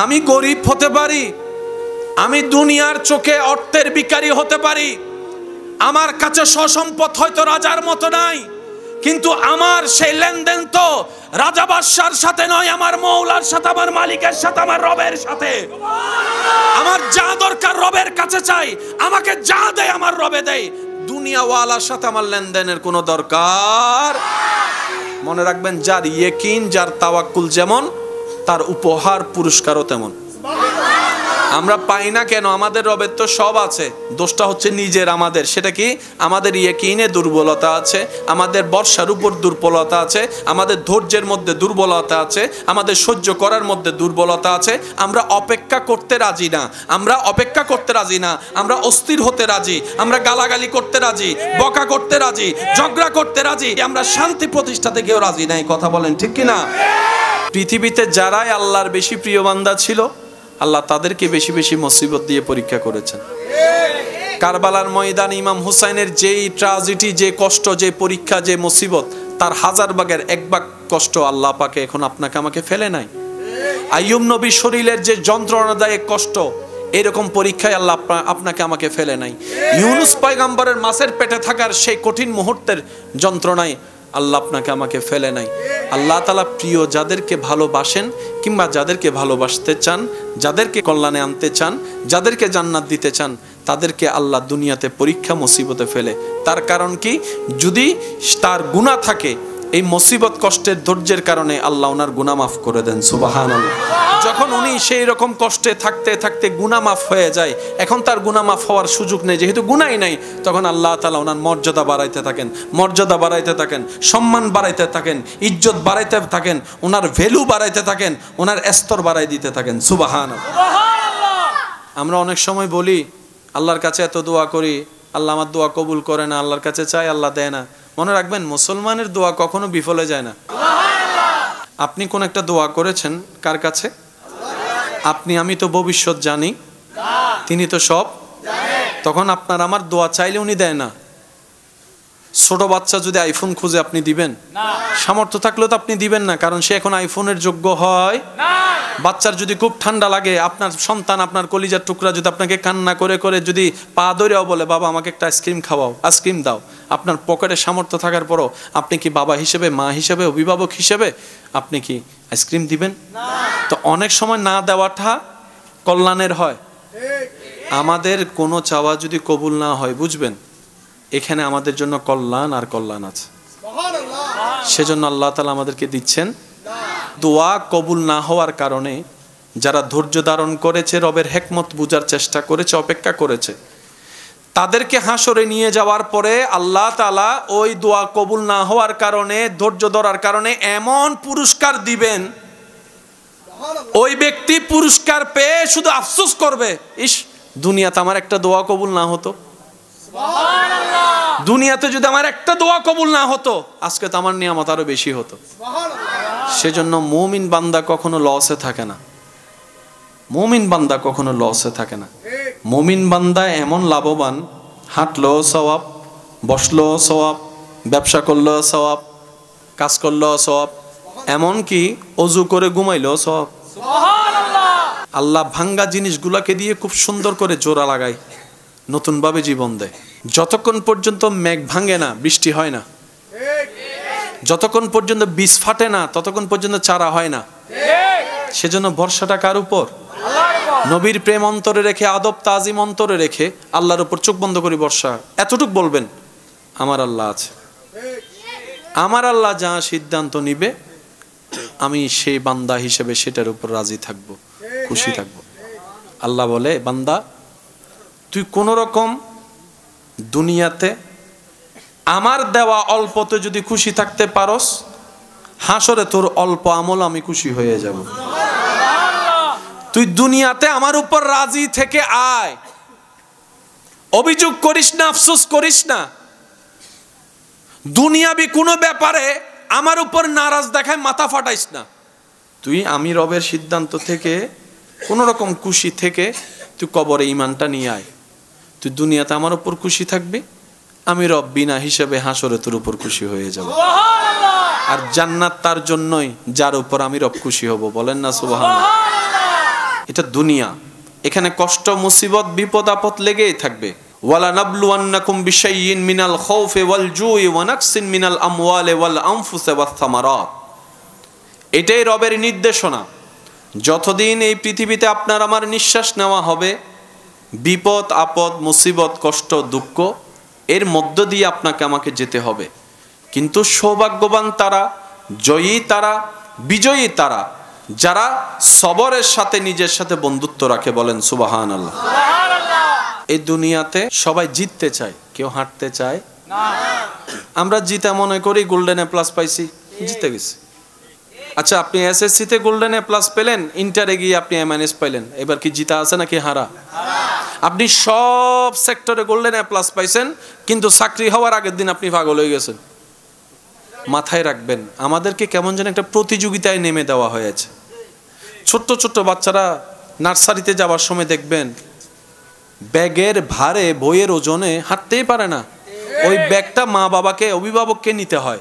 আমি গরিব হতে পারি, আমি দুনিয়ার চোখে অর্থের ভিখারি হতে পারি, আমার কাছে সসম্পদ হয়তো রাজার মতো নাই, কিন্তু আমার সেই লেনদেন তো রাজা বাদশার সাথে নয়, আমার মৌলার সাথে, আমার মালিকের সাথে, আমার রবের সাথে। আমার যা দরকার রবের কাছে চাই, আমাকে যা দেয় আমার রবে দেয়। দুনিয়াওয়ালার সাথে আমার লেনদেনের কোনো দরকার। মনে রাখবেন, যার ইয়াকিন, যার তাওয়াক্কুল যেমন, তার উপহার পুরস্কারও তেমন। আমরা পাই না কেন? আমাদের রবের তো সব আছে, দোষটা হচ্ছে নিজের আমাদের। সেটা কি? আমাদের ইয়াকিনে দুর্বলতা আছে, আমাদের বর্ষার উপর দুর্বলতা আছে, আমাদের ধৈর্যের মধ্যে দুর্বলতা আছে, আমাদের সহ্য করার মধ্যে দুর্বলতা আছে। আমরা অপেক্ষা করতে রাজি না, আমরা অপেক্ষা করতে রাজি না, আমরা অস্থির হতে রাজি, আমরা গালাগালি করতে রাজি, বকা করতে রাজি, ঝগড়া করতে রাজি, আমরা শান্তি প্রতিষ্ঠাতে কেউ রাজি নাই। কথা বলেন ঠিক কিনা? পৃথিবীতে যারাই আল্লাহর বেশি প্রিয় বান্দা ছিল, আল্লাহ তাদেরকে বেশি বেশি মুসিবত দিয়ে পরীক্ষা করেছেন। কারবালার ময়দানে ইমাম হুসাইনের যেই ট্র্যাজেডি, যে কষ্ট, যে পরীক্ষা, যে মুসিবত, তার হাজার ভাগের এক ভাগ কষ্ট আল্লাহ পাকে এখন আপনাকে আমাকে ফেলে নাই। আইয়ুব নবীর শরীরের যে যন্ত্রণাদায়ক কষ্ট, এরকম পরীক্ষায় আল্লাহ আপনাকে আমাকে ফেলে নাই। ইউনুস পয়গম্বরের মাছের পেটে থাকার সেই কঠিন মুহূর্তের যন্ত্রণায় আল্লাহ আপনাকে আমাকে ফেলে নাই। আল্লাহ তাআলা প্রিয় যাদেরকে ভালোবাসেন, কিংবা যাদেরকে ভালোবাসতে চান, যাদেরকে কল্যাণে আনতে চান, যাদেরকে জান্নাত দিতে চান, তাদেরকে আল্লাহ দুনিয়াতে পরীক্ষা মুসিবতে ফেলে। তার কারণ কি? যদি তার গুনাহ থাকে, এই মুসিবত কষ্টের ধৈর্যের কারণে আল্লাহ ওনার গুনাহ মাফ করে দেন। সুবহানাল্লাহ। যখন উনি সেই রকম কষ্টে থাকতে থাকতে গুনাহ মাফ হয়ে যায়, এখন তার গুনাহ মাফ হওয়ার সুযোগ নেই, যেহেতু গুনাহই নাই, তখন আল্লাহ তাআলা ওনার মর্যাদা বাড়াইতে থাকেন, মর্যাদা বাড়াইতে থাকেন, সম্মান বাড়াইতে থাকেন, ইজ্জত বাড়াইতে থাকেন, ওনার ভ্যালু বাড়াইতে থাকেন, ওনার স্তর বাড়াই দিতে থাকেন। সুবহানাল্লাহ। আমরা অনেক সময় বলি, আল্লাহর কাছে এত দোয়া করি, আল্লাহ আমার দোয়া কবুল করে না, আল্লাহর কাছে চাই, আল্লাহ দেয় না। মনে রাখবেন, মুসলমানের দোয়া কখনো বিফলে যায় না। আপনি কোন একটা দোয়া করেছেন কার কাছে? আপনি আমি তো ভবিষ্যৎ জানি, তিনি তো সব। তখন আপনার আমার দোয়া চাইলে উনি দেয় না। ছোট বাচ্চা যদি আইফোন খুঁজে, আপনি দিবেন? সামর্থ্য থাকলেও তো আপনি দিবেন না, কারণ সে এখন আইফোনের যোগ্য হয়। বাচ্চার যদি খুব ঠান্ডা লাগে, আপনার সন্তান, আপনার কলিজার টুকরা যদি আপনাকে কান্না করে করে যদি পা ধরেও বলে, বাবা আমাকে একটা আইসক্রিম খাওয়াও, আইসক্রিম দাও, আপনার পকেটে সামর্থ্য থাকার পরও আপনি কি বাবা হিসেবে, মা হিসেবে, অভিভাবক হিসেবে আপনি কি আইসক্রিম দিবেন? তো অনেক সময় না দেওয়াটা কল্যাণের হয়। আমাদের কোনো চাওয়া যদি কবুল না হয়, বুঝবেন এখানে আমাদের জন্য কল্যাণ আর কল্যাণ আছে। সেজন্য আল্লাহ তাআলা আমাদেরকে দিচ্ছেন। দোয়া কবুল না হওয়ার কারণে যারা ধৈর্য ধারণ করেছে, রবের হিকমত বুঝার চেষ্টা করেছে, অপেক্ষা করেছে, তাদেরকে হাসরে নিয়ে যাওয়ার পরে আল্লাহ তাআলা ওই দোয়া কবুল না হওয়ার কারণে, ধৈর্য ধরার কারণে এমন পুরস্কার দিবেন, ওই ব্যক্তি পুরস্কার পেয়ে শুধু আফসোস করবে, ইস দুনিয়াতে আমার একটা দোয়া কবুল না হতো, দুনিয়াতে যদি আমার একটা দোয়া কবুল না হতো, আজকে তো আমার নিয়ামত আরো বেশি হতো। সেজন্য মুমিন বান্দা কখনো লসে থাকে না, মুমিন বান্দা কখনো লসে থাকে না। মুমিন বান্দা এমন লাভবান, হাঁটলো সওয়াব, বসলো সওয়াব, ব্যবসা করলো সওয়াব, কাজ করলো সওয়াব, এমনকি অজু করে ঘুমাইলো সওয়াব। আল্লাহ ভাঙ্গা জিনিসগুলোকে দিয়ে খুব সুন্দর করে জোড়া লাগায়, নতুন ভাবে জীবন দেয়। যতক্ষণ পর্যন্ত মেঘ ভাঙে না, বৃষ্টি হয় না, যতক্ষণ পর্যন্ত বীজ ফাটে না, ততক্ষণ পর্যন্ত চারা হয় না। সেজন্য ভরসাটা কার উপর? নবীর প্রেম অন্তরে রেখে, আদব তাজিম অন্তরে রেখে আল্লাহর উপর চোখ বন্ধ করে ভরসা। এতটুক বলবেন, আমার আল্লাহ আছে, আমার আল্লাহ যা সিদ্ধান্ত নিবে আমি সেই বান্দা হিসেবে সেটার উপর রাজি থাকব, খুশি থাকব। আল্লাহ বলে, বান্দা তুই কোন রকম দুনিয়াতে আমার দেওয়া অল্পতে যদি খুশি থাকতে পারস, হাসরে তোর অল্প আমল আমি খুশি হয়ে যাব। তুই দুনিয়াতে আমার উপর রাজি থেকে আয়, অভিযোগ করিস না, আফসোস করিস না। দুনিয়াবি কোনো ব্যাপারে আমার উপর নারাজ দেখায় মাথা ফাটাইস না। তুই আমি রবের সিদ্ধান্ত থেকে কোন রকম খুশি থেকে তুই কবরে ঈমানটা নিয়ে আয়। তুই দুনিয়াতে আমার উপর খুশি থাকবি, আমি রব বিনা হিসেবে হাসরে তোর উপর খুশি হয়ে যাব। আর জান্নাত তার জন্যই যার উপর আমি রব খুশি হব। বলেন না সুবহানাল্লাহ। এটা দুনিয়া, এখানে কষ্ট মুসিবত বিপদ আপদ লেগেই থাকবে। ওয়ালা নাবলুয়ান্নাকুম বিশাইইন মিনাল খাউফি ওয়াল জুই ওয়া নাকসিন মিনাল আমওয়ালি ওয়াল আনফুসি ওয়াস সামারাত। এটাই রবের নির্দেশনা। যতদিন এই পৃথিবীতে আপনার আমার নিঃশ্বাস নেওয়া হবে, বিপদ আপদ মুসিবত কষ্ট দুঃখ এর মধ্য দিয়ে আপনাকে আমাকে যেতে হবে। কিন্তু সৌভাগ্যবান তারা, জয়ী তারা, বিজয়ী তারা যারা সবরের সাথে নিজের সাথে বন্ধুত্ব রাখে। বলেন সুবহানাল্লাহ। এই দুনিয়াতে সবাই জিততে চায়, কেউ হারতে চায় না। আমরা জিতে মনে করি গোল্ডেন এ প্লাস পাইছি, জিতে গেছি। আচ্ছা, আপনি এসএসসি তে গোল্ডেন এ প্লাস পেলেন, ইন্টারে গিয়ে আপনি এ মাইনাস পাইলেন, এবার কি জিতা আছে নাকি হারা? আপনি সব সেক্টরে গোল্ডেন এ প্লাস পাইছেন, কিন্তু চাকরি হওয়ার আগের দিন আপনি পাগল হয়ে গেছেন। মাথায় রাখবেন, আমাদেরকে কেমন যেন একটা প্রতিযোগিতায় নেমে দেওয়া হয়েছে। ছোট্ট ছোট্ট বাচ্চারা নার্সারিতে যাওয়ার সময় দেখবেন ব্যাগের ভারে বইয়ের ওজনে হাঁটতেই পারে না, ওই ব্যাগটা মা বাবাকে অভিভাবককে নিতে হয়।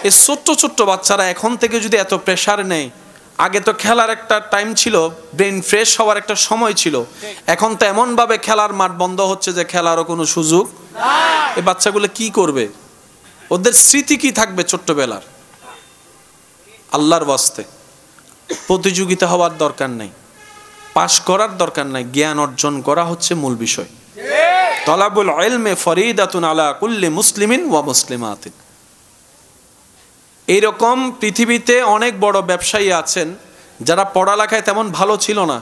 এই ছোট্ট ছোট্ট বাচ্চারা এখন থেকে যদি এত প্রেশার নেয়, আগে তো খেলার একটা টাইম ছিল, ব্রেন ফ্রেশ হওয়ার একটা সময় ছিল, এখন তো এমনভাবে খেলার মাঠ বন্ধ হচ্ছে যে খেলারও কোনো সুযোগ। এই বাচ্চাগুলো কি করবে? ওদের স্মৃতি কি থাকবে ছোট্টবেলার? আল্লাহর ওয়াস্তে প্রতিযোগিতা হওয়ার দরকার নেই, পাশ করার দরকার নাই, জ্ঞান অর্জন করা হচ্ছে মূল বিষয়। তলাবুল ইলমি ফরিদাতুন আলা কুল্লি মুসলিমিন ওয়া মুসলিমাতিন। এইরকম পৃথিবীতে অনেক বড় ব্যবসায়ী আছেন যারা পড়ালেখায় তেমন ভালো ছিল না,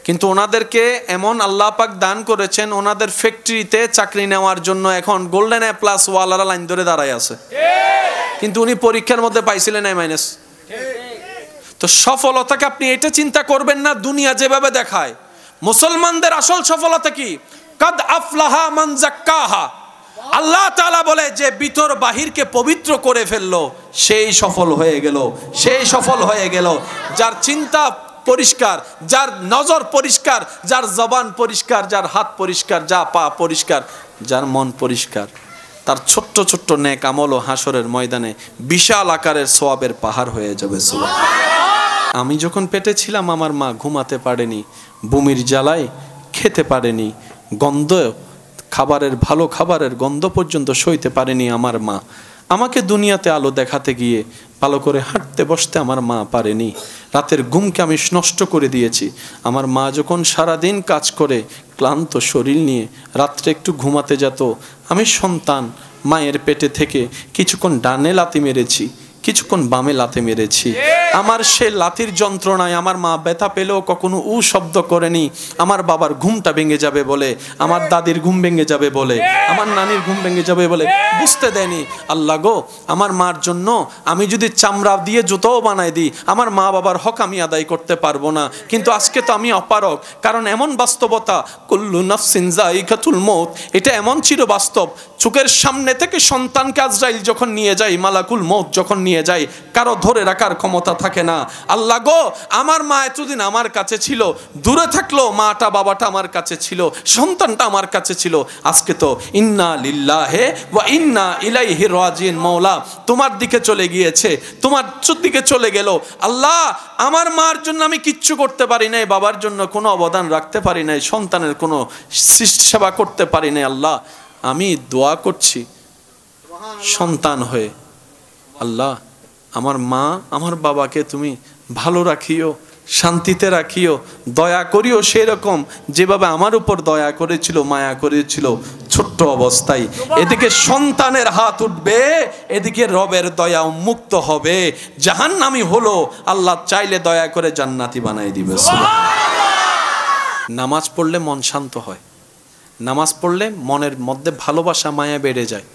কিন্তু ওনাদেরকে এমন আল্লাহ পাক দান করেছেন, ওনাদের ফ্যাক্টরিতে চাকরি নেওয়ার জন্য এখন গোল্ডেন এ প্লাস ওয়ালারা লাইন ধরে দাঁড়ায় আছে, কিন্তু উনি পরীক্ষার মধ্যে পাইছিলেন এ মাইনাস। তো সফলতাকে আপনি এটা চিন্তা করবেন না দুনিয়া যেভাবে দেখায়। মুসলমানদের আসল সফলতা কি? কাদ আফলাহা মান যাক্কাহা। আল্লাহ তাআলা বলে যে ভিতর বাহিরকে পবিত্র করে ফেললো সেই সফল হয়ে গেল, সেই সফল হয়ে গেল। যার চিন্তা পরিষ্কার, যার নজর পরিষ্কার, যার জবান পরিষ্কার, যার হাত পরিষ্কার, যা পা পরিষ্কার, যার মন পরিষ্কার, তার ছোট্ট ছোট্ট নেক আমল ও হাসরের ময়দানে বিশাল আকারের সওয়াবের পাহাড় হয়ে যাবে। আমি যখন পেটে ছিলাম আমার মা ঘুমাতে পারেনি, বমির জ্বালায় খেতে পারেনি, গন্ধ খাবারের, ভালো খাবারের গন্ধ পর্যন্ত সইতে পারেনি আমার মা। আমাকে দুনিয়াতে আলো দেখাতে গিয়ে ভালো করে হাঁটতে বসতে আমার মা পারেনি। রাতের ঘুমকে আমি নষ্ট করে দিয়েছি। আমার মা যখন সারাদিন কাজ করে ক্লান্ত শরীর নিয়ে রাত্রে একটু ঘুমাতে যেত, আমি সন্তান মায়ের পেটে থেকে কিছুক্ষণ ডানে লাথি মেরেছি, কিছুক্ষণ বামে লাথি মেরেছি। আমার সে লাথির যন্ত্রণায় আমার মা ব্যথা পেলেও কখনো উ শব্দ করেনি। আমার বাবার ঘুমটা ভেঙে যাবে বলে, আমার দাদির ঘুম ভেঙে যাবে বলে, আমার নানির ঘুম ভেঙে যাবে বলে বুঝতে দেয়নি। আল্লাহ গো, আমার মার জন্য আমি যদি চামড়া দিয়ে জুতোও বানাই দিই, আমার মা বাবার হক আমি আদায় করতে পারবো না। কিন্তু আজকে তো আমি অপারগ, কারণ এমন বাস্তবতা, কুল্লু নাফসিন যায়িকাতুল মউত, এটা এমন চির বাস্তব। চোখের সামনে থেকে সন্তানকে আজরাইল যখন নিয়ে যায়, মালাকুল মউত যখন নিয়ে যায়, কারো ধরে রাখার ক্ষমতা থাকে না। আল্লাহ গো, আমার মা এতদিন আমার কাছে ছিল, দূরে থাকলো মাটা বাবাটা আমার কাছে ছিল, সন্তানটা আমার কাছে ছিল, আজকে তো ইন্না লিল্লাহি ওয়া ইন্না ইলাইহি রাজিউন। মওলা তোমার দিকে চলে গিয়েছে, তোমার দিকে চলে গেল। আল্লাহ, আমার মার জন্য আমি কিচ্ছু করতে পারি নাই, বাবার জন্য কোনো অবদান রাখতে পারি নাই, সন্তানের কোনো সেবা করতে পারি নাই। আল্লাহ, আমি দোয়া করছি সন্তান হয়ে, আল্লাহ আমার মা আমার বাবাকে তুমি ভালো রাখিও, শান্তিতে রাখিও, দয়া করিও সেরকম যেভাবে আমার উপর দয়া করেছিল, মায়া করেছিল ছোট্ট অবস্থায়। এদিকে সন্তানের হাত উঠবে, এদিকে রবের দয়া উন্মুক্ত হবে, জাহান্নামী হলো আল্লাহ চাইলে দয়া করে জান্নাতি বানাই দিবে। নামাজ পড়লে মন শান্ত হয়, নামাজ পড়লে মনের মধ্যে ভালোবাসা মায়া বেড়ে যায়,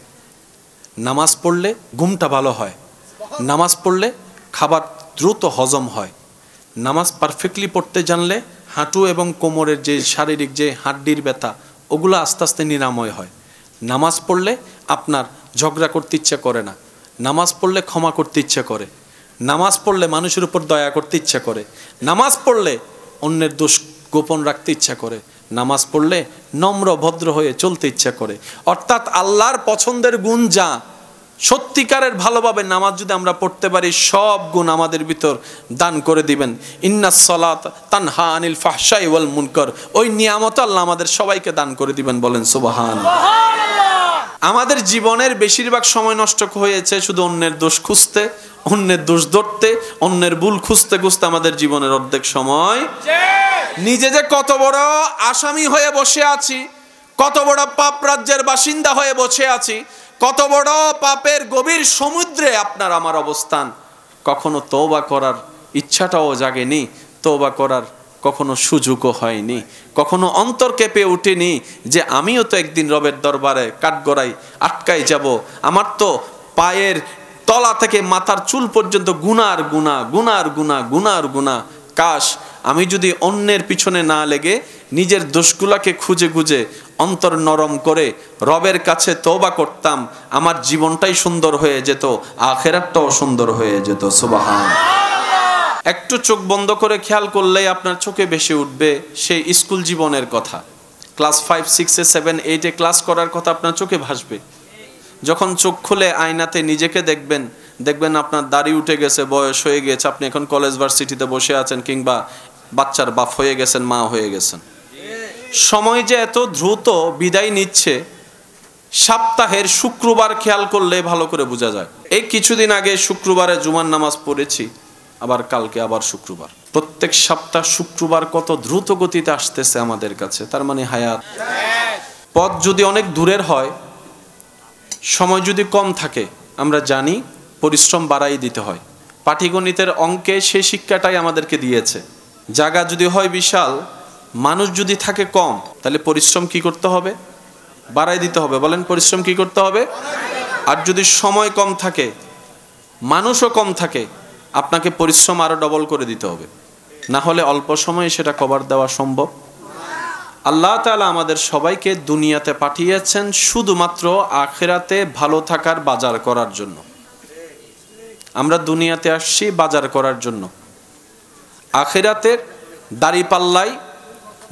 নামাজ পড়লে ঘুমটা ভালো হয়, নামাজ পড়লে খাবার দ্রুত হজম হয়, নামাজ পারফেক্টলি পড়তে জানলে হাঁটু এবং কোমরের যে শারীরিক যে হাড্ডির ব্যথা ওগুলো আস্তে আস্তে নিরাময় হয়। নামাজ পড়লে আপনার ঝগড়া করতে ইচ্ছা করে না, নামাজ পড়লে ক্ষমা করতে ইচ্ছা করে, নামাজ পড়লে মানুষের উপর দয়া করতে ইচ্ছা করে, নামাজ পড়লে অন্যের দোষ গোপন রাখতে ইচ্ছা করে, নামাজ পড়লে নম্র ভদ্র হয়ে চলতে ইচ্ছা করে। অর্থাৎ আল্লাহর পছন্দের গুণ যা সত্যিকারের ভালোভাবে নামাজ যদি আমরা পড়তে পারি, সব গুণ আমাদের ভিতর দান করে দিবেন। ইন্নাস সালাত তানহা আনিল ফাহশাই ওয়াল মুনকার, ওই নিয়ামত আল্লাহ আমাদের সবাইকে দান করে দিবেন, বলেন সুবহানাল্লাহ। আমাদের জীবনের বেশিরভাগ সময় নষ্ট হয়েছে শুধু অন্যের দোষ খুঁজতে, অন্যের দোষ ধরতে, অন্যের ভুল খুঁজতে খুঁজতে আমাদের জীবনের অর্ধেক সময় নিজে যে কত বড় আসামি হয়ে বসে আছি, কত বড় পাপ রাজ্যের বাসিন্দা হয়ে বসে আছি, কত বড় পাপের গভীর সমুদ্রে আপনার আমার অবস্থান, কখনো তওবা করার ইচ্ছাটাও জাগেনি, তওবা করার কখনো সুযোগও হয়নি, কখনো অন্তর কেঁপে ওঠেনি যে আমিও তো একদিন রবের দরবারে কাঠগড়াই আটকাই যাব, আমার তো পায়ের তলা থেকে মাথার চুল পর্যন্ত গুনার গুনাহ, গুনার গুনাহ, গুনার গুনাহ। কাশ আমি যদি অন্যের পিছনে না লেগে নিজের দোষগুলাকে খুঁজে খুঁজে অন্তর নরম করে রবের কাছে তওবা করতাম, আমার জীবনটাই সুন্দর হয়ে যেত, আখিরাতটাও সুন্দর হয়ে যেত। সুবহানাল্লাহ। একটু চোখ বন্ধ করে খেয়াল করলেই আপনার চোখে ভেসে উঠবে সেই স্কুল জীবনের কথা। ক্লাস 5, 6, 7, 8 ক্লাস করার কথা আপনার চোখে ভাসবে। যখন চোখ খুলে আয়নাতে নিজেকে দেখবেন, দেখবেন আপনার দাড়ি উঠে গেছে, বয়স হয়ে গেছে, আপনি এখন কলেজ ভার্সিটিতে বসে আছেন, কিংবা বাচ্চার বাপ হয়ে গেছেন, মা হয়ে গেছেন। সময় যে এত দ্রুত বিদায় নিচ্ছে, সপ্তাহের শুক্রবার খেয়াল করলে ভালো করে বোঝা যায়। এই কিছুদিন আগে শুক্রবারে জুমার নামাজ পড়েছি, আবার কালকে আবার শুক্রবার। প্রত্যেক সপ্তাহ শুক্রবার কত দ্রুত গতিতে আসতেছে আমাদের কাছে। তার মানে হায়াত। পথ যদি অনেক দূরের হয়, সময় যদি কম থাকে, আমরা জানি পরিশ্রম বাড়াই দিতে হয়। পাটিগণিতের অঙ্কে সেই শিক্ষাটাই আমাদেরকে দিয়েছে। জায়গা যদি হয় বিশাল, মানুষ যদি থাকে কম, তাহলে পরিশ্রম কি করতে হবে? বাড়াই দিতে হবে। বলেন, পরিশ্রম কি করতে হবে? আর যদি সময় কম থাকে, মানুষও কম থাকে, আপনাকে পরিশ্রম আরো ডবল করে দিতে হবে, না হলে অল্প সময়ে সেটা কভার দেওয়া সম্ভব। আল্লাহ তাআলা আমাদের সবাইকে দুনিয়াতে পাঠিয়েছেন শুধুমাত্র আখিরাতে ভালো থাকার বাজার করার জন্য। আমরা দুনিয়াতে আসছি বাজার করার জন্য। আখিরাতের দাড়ি পাল্লাই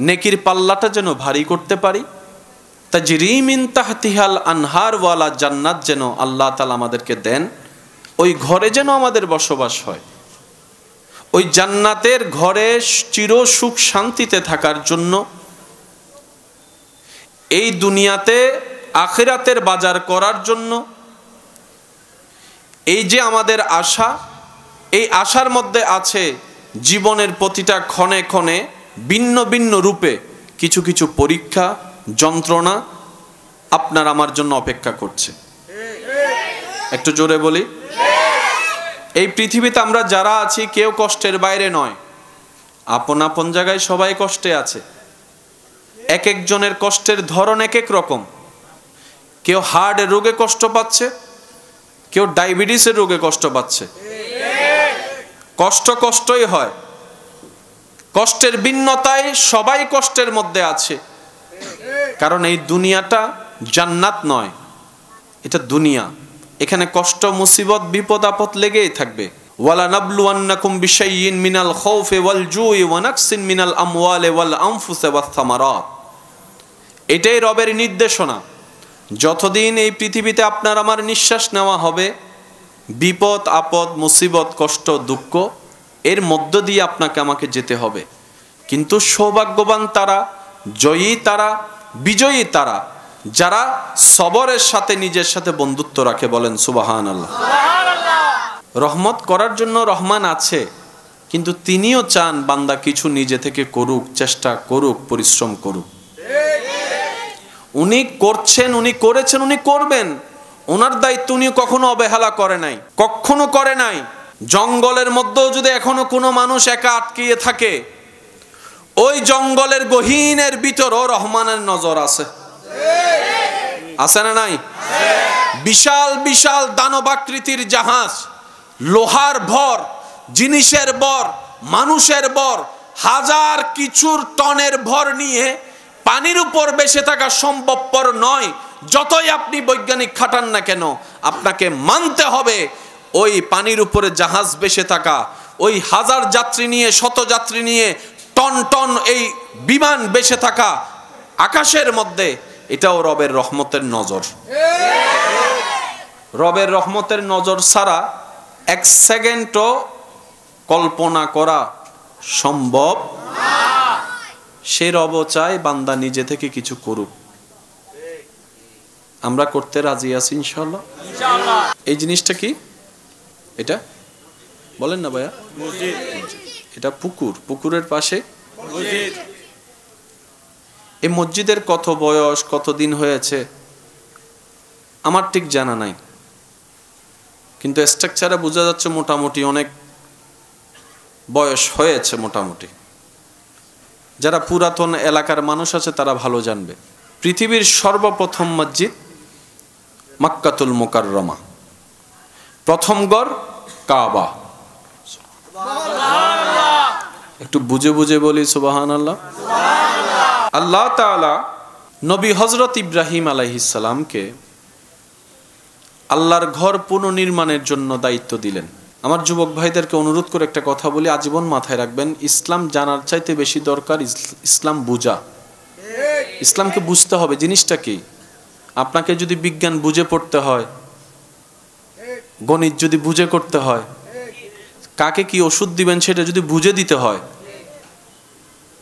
নেকির পাল্লাটা যেন ভারী করতে পারি, তাজরি মিন তাহতিহাল আনহার ওয়ালা জান্নাত যেন আল্লাহ তাআলা আমাদেরকে দেন, ওই ঘরে যেন আমাদের বসবাস হয়। ওই জান্নাতের ঘরে চির সুখ শান্তিতে থাকার জন্য এই দুনিয়াতে আখিরাতের বাজার করার জন্য এই যে আমাদের আশা, এই আশার মধ্যে আছে জীবনের প্রতিটা ক্ষণে ক্ষণে ভিন্ন ভিন্ন রূপে কিছু কিছু পরীক্ষা, যন্ত্রণা আপনার আমার জন্য অপেক্ষা করছে। একটু জোরে বলি, এই পৃথিবীতে আমরা যারা আছি কেউ কষ্টের বাইরে নয়। আপন আপন জায়গায় সবাই কষ্টে আছে। এক একজনের কষ্টের ধরন এক এক রকম। কেউ হার্ট রোগে কষ্ট পাচ্ছে, কেউ ডায়াবেটিসের রোগে কষ্ট পাচ্ছে। কষ্ট কষ্টই হয়, কষ্টের ভিন্নতায় সবাই কষ্টের মধ্যে আছে। কারণ এই দুনিয়াটা জান্নাত নয়, এটা দুনিয়া। এখানে কষ্ট, মুসিবত, বিপদ আপদ লেগেই থাকবে। ওয়ালা নাবলুয়ান্নাকুম বিশাইইন মিনাল খাউফি ওয়াল জুই ওয়া নাকসিন মিনাল আমওয়ালি ওয়াল আনফুসি ওয়াস সামারাত। এটাই রবের নির্দেশনা। যতদিন এই পৃথিবীতে আপনার আমার নিঃশ্বাস নেওয়া হবে, বিপদ আপদ, মুসিবত, কষ্ট, দুঃখ এর মধ্য দিয়ে আপনাকে আমাকে যেতে হবে। কিন্তু সৌভাগ্যবান তারা, জয়ী তারা, বিজয়ী তারা যারা সবরের সাথে নিজের সাথে বন্ধুত্ব রাখে। বলেন সুবহানাল্লাহ। রহমত করার জন্য রহমান আছে, কিন্তু তিনিও চান বান্দা কিছু নিজে থেকে করুক, চেষ্টা করুক, পরিশ্রম করুক। উনি করছেন, উনি করেছেন, উনি করবেন। ওনার দায়িত্ব উনি কখনো অবহেলা করে নাই, কখনো করে নাই। জঙ্গলের মধ্যেও যদি এখনো কোনো মানুষ একা আটকিয়ে থাকে, ওই জঙ্গলের গহীনের ভিতরও রহমানের নজর আছে। আছে না নাই? বিশাল বিশাল দানবাকৃতির জাহাজ, লোহার ভর, জিনিসের ভর, মানুষের ভর, হাজার কিছুর টনের ভর নিয়ে পানির উপর ভেসে থাকা সম্ভবপর নয়। যতই আপনি বৈজ্ঞানিক খাটান না কেন, আপনাকে মানতে হবে ওই পানির উপরে জাহাজ ভেসে থাকা, ওই হাজার যাত্রী নিয়ে, শত যাত্রী নিয়ে টন টন এই বিমান ভেসে থাকা আকাশের মধ্যে, এটাও রবের রহমতের নজর। রবের রহমতের নজর ছাড়া এক সেকেন্ডও কল্পনা করা সম্ভব। সে রব চায় বান্দা নিজে থেকে কিছু করুক। আমরা করতে রাজি আছি ইনশাআল্লাহ। এই জিনিসটা কি? এটা বলেন না ভাইয়া। এটা পুকুর, পুকুরের পাশে মসজিদ। এই মসজিদের কত বয়স, কত দিন হয়েছে আমার ঠিক জানা নাই, কিন্তু স্ট্রাকচারে বোঝা যাচ্ছে মোটামুটি অনেক বয়স হয়েছে মোটামুটি। যারা পুরাতন এলাকার মানুষ আছে তারা ভালো জানবে। পৃথিবীর সর্বপ্রথম মসজিদ মক্কাতুল মুকাররমা, প্রথম ঘর কাবা। একটু বুঝে বুঝে বলি সুবহানাল্লাহ। আল্লাহ তাআলা নবী হযরত ইব্রাহিম আলাইহিস সালামকে আল্লাহর ঘর পুনর্নির্মাণের জন্য দায়িত্ব দিলেন। আমার যুবক ভাইদেরকে অনুরোধ করে একটা কথা বলি, আজীবন মাথায় রাখবেন, ইসলাম জানার চাইতে বেশি দরকার ইসলাম বুঝা। ইসলামকে বুঝতে হবে জিনিসটা কি। আপনাকে যদি বিজ্ঞান বুঝে পড়তে হয়, গণিত যদি বুঝে করতে হয়, কাকে কি ওষুধ দিবেন সেটা যদি বুঝে দিতে হয়,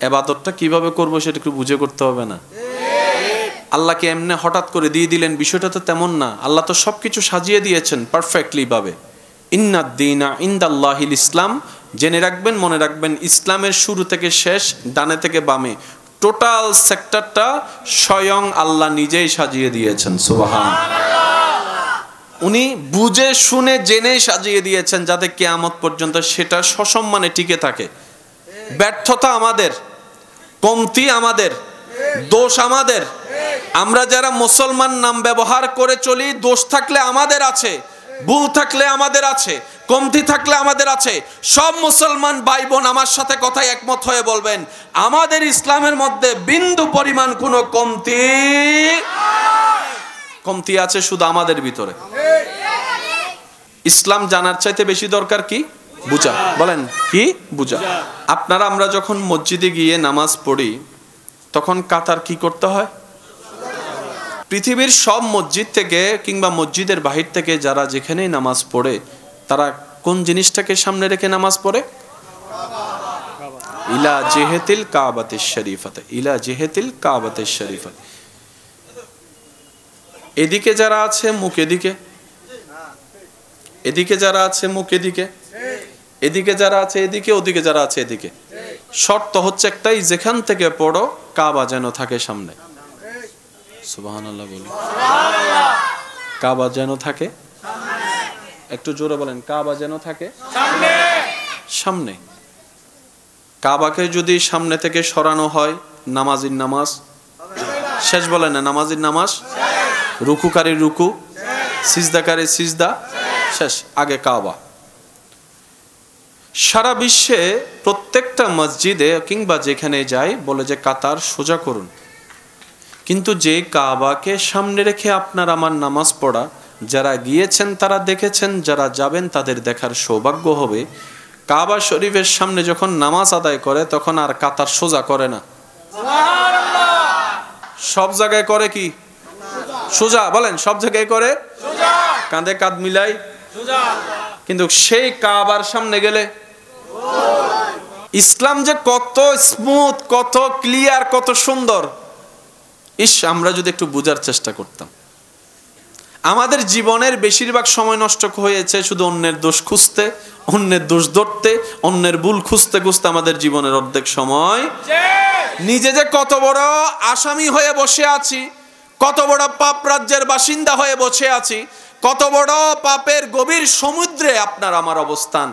ইবাদতটা কিভাবে করবো সেটা একটু বুঝে করতে হবে না? আল্লাহকে এমনি হঠাৎ করে দিয়ে দিলেন, বিষয়টা তো তেমন না। আল্লাহ তো সবকিছু সাজিয়ে দিয়েছেন পারফেক্টলি ভাবে। ইন্নাদ-দীনা ইনদাল্লাহিল ইসলাম। জেনে রাখবেন, মনে রাখবেন, ইসলামের শুরু থেকে শেষ, ডানে থেকে বামে টোটাল সেক্টরটা স্বয়ং আল্লাহ নিজেই সাজিয়ে দিয়েছেন। সুবহানাল্লাহ। উনি বুঝে শুনে জেনে সাজিয়ে দিয়েছেন যাতে কিয়ামত পর্যন্ত সেটা সসম্মানে টিকে থাকে। ব্যর্থতা আমাদের, কমতি আমাদের, দোষ আমাদের। আমরা যারা মুসলমান নাম ব্যবহার করে চলি, দোষ থাকলে আমাদের আছে, ভুল থাকলে আমাদের আছে, কমতি থাকলে আমাদের আছে। সব মুসলমান ভাই বোন আমার সাথে কথায় একমত হয়ে বলবেন, আমাদের ইসলামের মধ্যে বিন্দু পরিমাণ কোনো কমতি আছে শুধু আমাদের ভিতরে। ইসলাম জানার চাইতে বেশি দরকার কি? বুঝা। বলেন কি? বুঝা। আপনারা আমরা যখন মসজিদে গিয়ে নামাজ পড়ি তখন কাতার কি করতে হয়? পৃথিবীর সব মসজিদ থেকে কিংবা মসজিদের বাহির থেকে যারা যেখানেই নামাজ পড়ে তারা কোন জিনিসটাকে সামনে রেখে নামাজ পড়ে? ইলা জিহাতিল কাবাতিশ শরীফাতে, ইলা জিহাতিল কাবাতিশ শরীফাতে। এদিকে যারা আছে মুখ এদিকে, এদিকে যারা আছে মুখ এদিকে, এদিকে যারা আছে এদিকে, ওদিকে যারা আছে এদিকে। শর্ত হচ্ছে একটাই, যেখান থেকে পড়ো কাবা যেন থাকে সামনে। সুবহানাল্লাহ বলি। কাবা যেন থাকে, একটু জোরে বলেন, কাবা যেন থাকে সামনে। কাবাকে যদি সামনে থেকে সরানো হয়, নামাজির নামাজ শেষ। বলেন না, নামাজির নামাজ, রুকুকারী রুকু, সিজদাকারী সিজদা শেষ, আগে কাবা। সারা বিশ্বে প্রত্যেকটা মসজিদে কিংবা যেখানে যাই বলে যে কাতার সোজা করুন, কিন্তু যে কাবাকে সামনে রেখে আপনার আমার নামাজ পড়া, যারা গিয়েছেন তারা দেখেছেন, যারা যাবেন তাদের দেখার সৌভাগ্য হবে। কাবা শরীফের সামনে যখন নামাজ আদায় করে তখন আর কাতার সোজা করে না, সব জায়গায় করে কি? সোজা। বলেন, সব জায়গায় করে কাঁধে কাঁধ মিলাই। কিন্তু সেই কাবার সামনে গেলে ইসলাম যে কত স্মুথ, কত ক্লিয়ার, কত সুন্দর, ইস, আমরা যদি একটু বোঝার চেষ্টা করতাম। আমাদের জীবনের বেশিরভাগ সময় নষ্ট হয়েছে শুধু অন্যের দোষ খুঁজতে, অন্যের দোষ ধরতে, অন্যের ভুল খুঁজতে খুঁজতে। আমাদের জীবনের অর্ধেক সময় নিজে যে কত বড় আসামি হয়ে বসে আছি, কত বড় পাপ রাজ্যের বাসিন্দা হয়ে বসে আছি, কত বড় পাপের গভীর সমুদ্রে আপনার আমার অবস্থান।